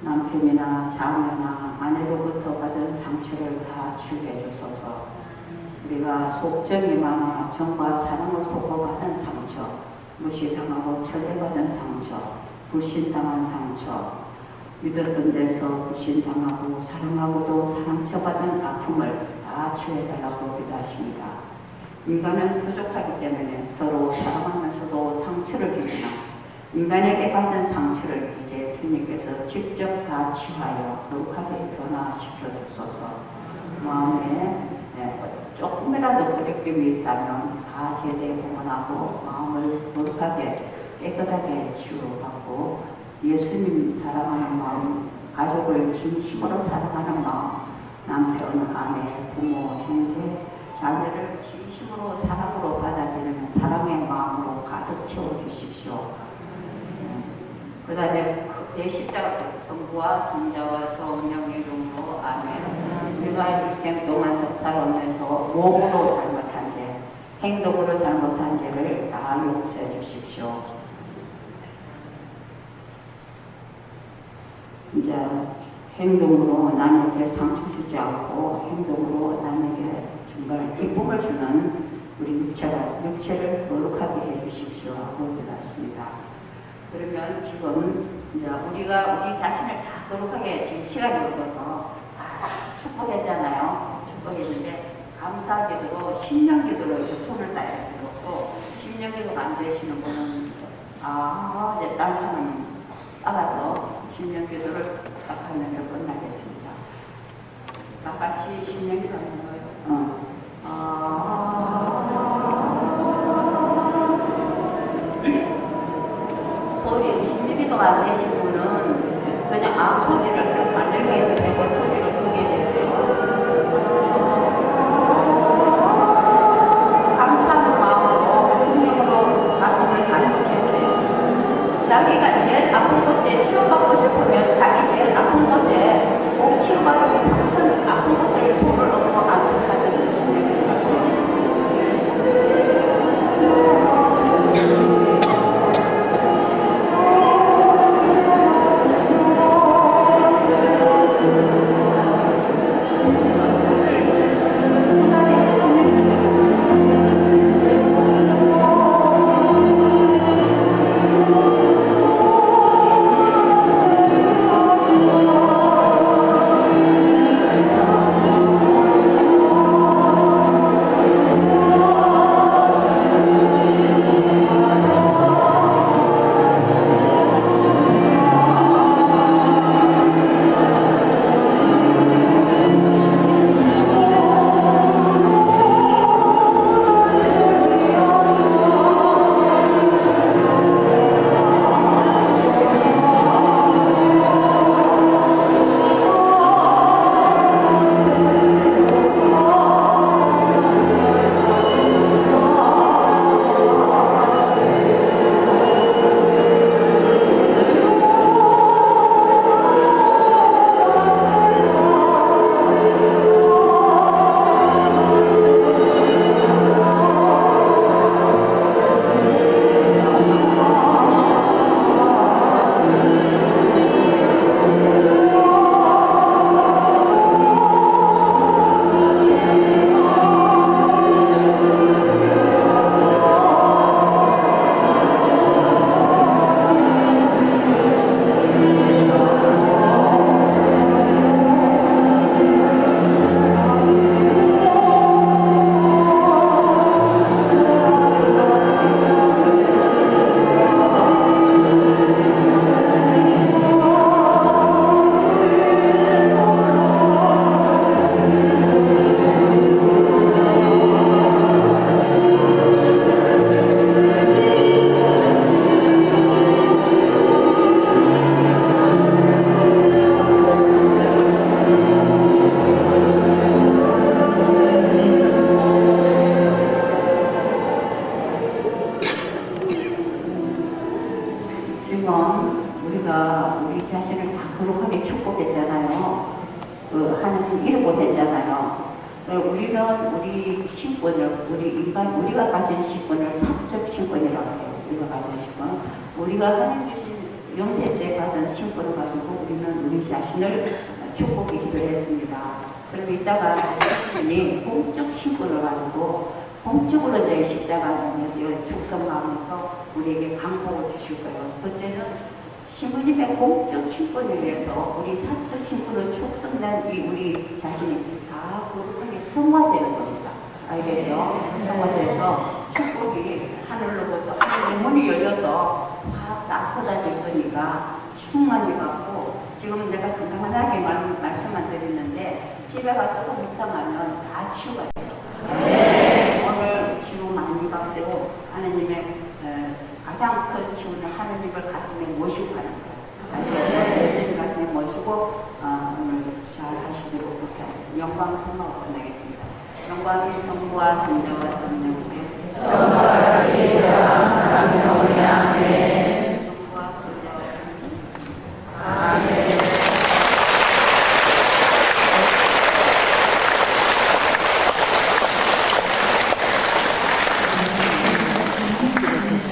남편이나 자녀나 아내로부터 받은 상처를 다 치유해 주소서. 우리가 속정이 많아 정과 사랑을 소고받은 상처, 무시당하고 철대받은 상처, 불신당한 상처, 믿었던 데서 불신당하고 사랑하고도 상처받은 아픔을 다 치유해달라고 기도하십니다. 인간은 부족하기 때문에 서로 사랑하면서도 상처를 주지만 인간에게 받는 상처를 이제 주님께서 직접 다 치유하여 거룩하게 변화시켜 주소서. 마음에 조금이라도 거리낌이 있다면 다 제대 공헌하고 마음을 거룩하게 깨끗하게 치유받고 예수님 사랑하는 마음, 가족을 진심으로 사랑하는 마음, 남편, 아내, 부모, 형제, 자녀를 진심으로 사랑으로 받아들이는 사랑의 마음으로 가득 채워주십시오. 그 다음에 내 십자가 성부와 성자와 성령의 이름으로 아멘. 우리가 일생 동안 살아오면서 몸으로 잘못한 죄, 행동으로 잘못한 죄를 다 용서해 주십시오. 이제 행동으로 남에게 상처 주지 않고 행동으로 남에게 정말 기쁨을 주는 우리 육체를 거룩하게 해주십시오 하고 기도하십니다. 그러면 지금 이제 우리가 우리 자신을 다 거룩하게 지금 시간이 없어서 다 축복했잖아요. 축복했는데 감사기도로 신령기도로 이제 손을 따야 되고 신령기도가 안 되시는 분은 이제 딴 사람 따라서 신령기도를 딱 하면서 끝나겠습니다. 다 같이 신령기도 하는 거예요. 소리, 신령기도가 안 되신 분은 그냥 소리를 만들게 해도 되고 소리를 크게 해주세요. 감사하는 마음으로 신령으로 가슴을 가득해주세요. 자기가 제일 아픈 곳에 치료받고 싶으면 자기 제일 아픈 곳에 꼭 치료받고 상처는 아픈 곳을 손을 넣고 안쪽하는 지금 우리가 우리 자신을 다 거룩하게 축복했잖아요. 하나님 이름 못했잖아요. 우리는 우리 신권을, 우리가 가진 신권을 사적 신권이라고 해요. 우리가 가진 신권. 우리가 하나님 주신 영세 때 받은 신권을 가지고 우리는 우리 자신을 축복해 기도했습니다. 그리고 이따가 예수님이 공적 신권을 가지고 공적으로 내 십자가에서 축성하면서 우리에게 강복을 주실 거예요. 그때는 신부님의 공적 신권에 의해서 우리 사적 신권을 축성된 우리 자신이 다 거룩하게 성화되는 겁니다. 알겠죠? 성화돼서 축복이 하늘로부터 하늘의 문이 열려서 확 다 쏟아질 거니까 충만히 받고, 지금 내가 간단하게 말씀만 드리는데 집에 가서 묵상하면 다 치유가 돼요. 오늘 치유 많이 받고 하나님의 가장 큰 치유는 하나님을 가슴에 모시고 가는 거예요. 가슴에 모시고 오늘 잘 하시도록 그렇게 영광 선포하고 끝내겠습니다. 영광이 성부와 성자와 성령께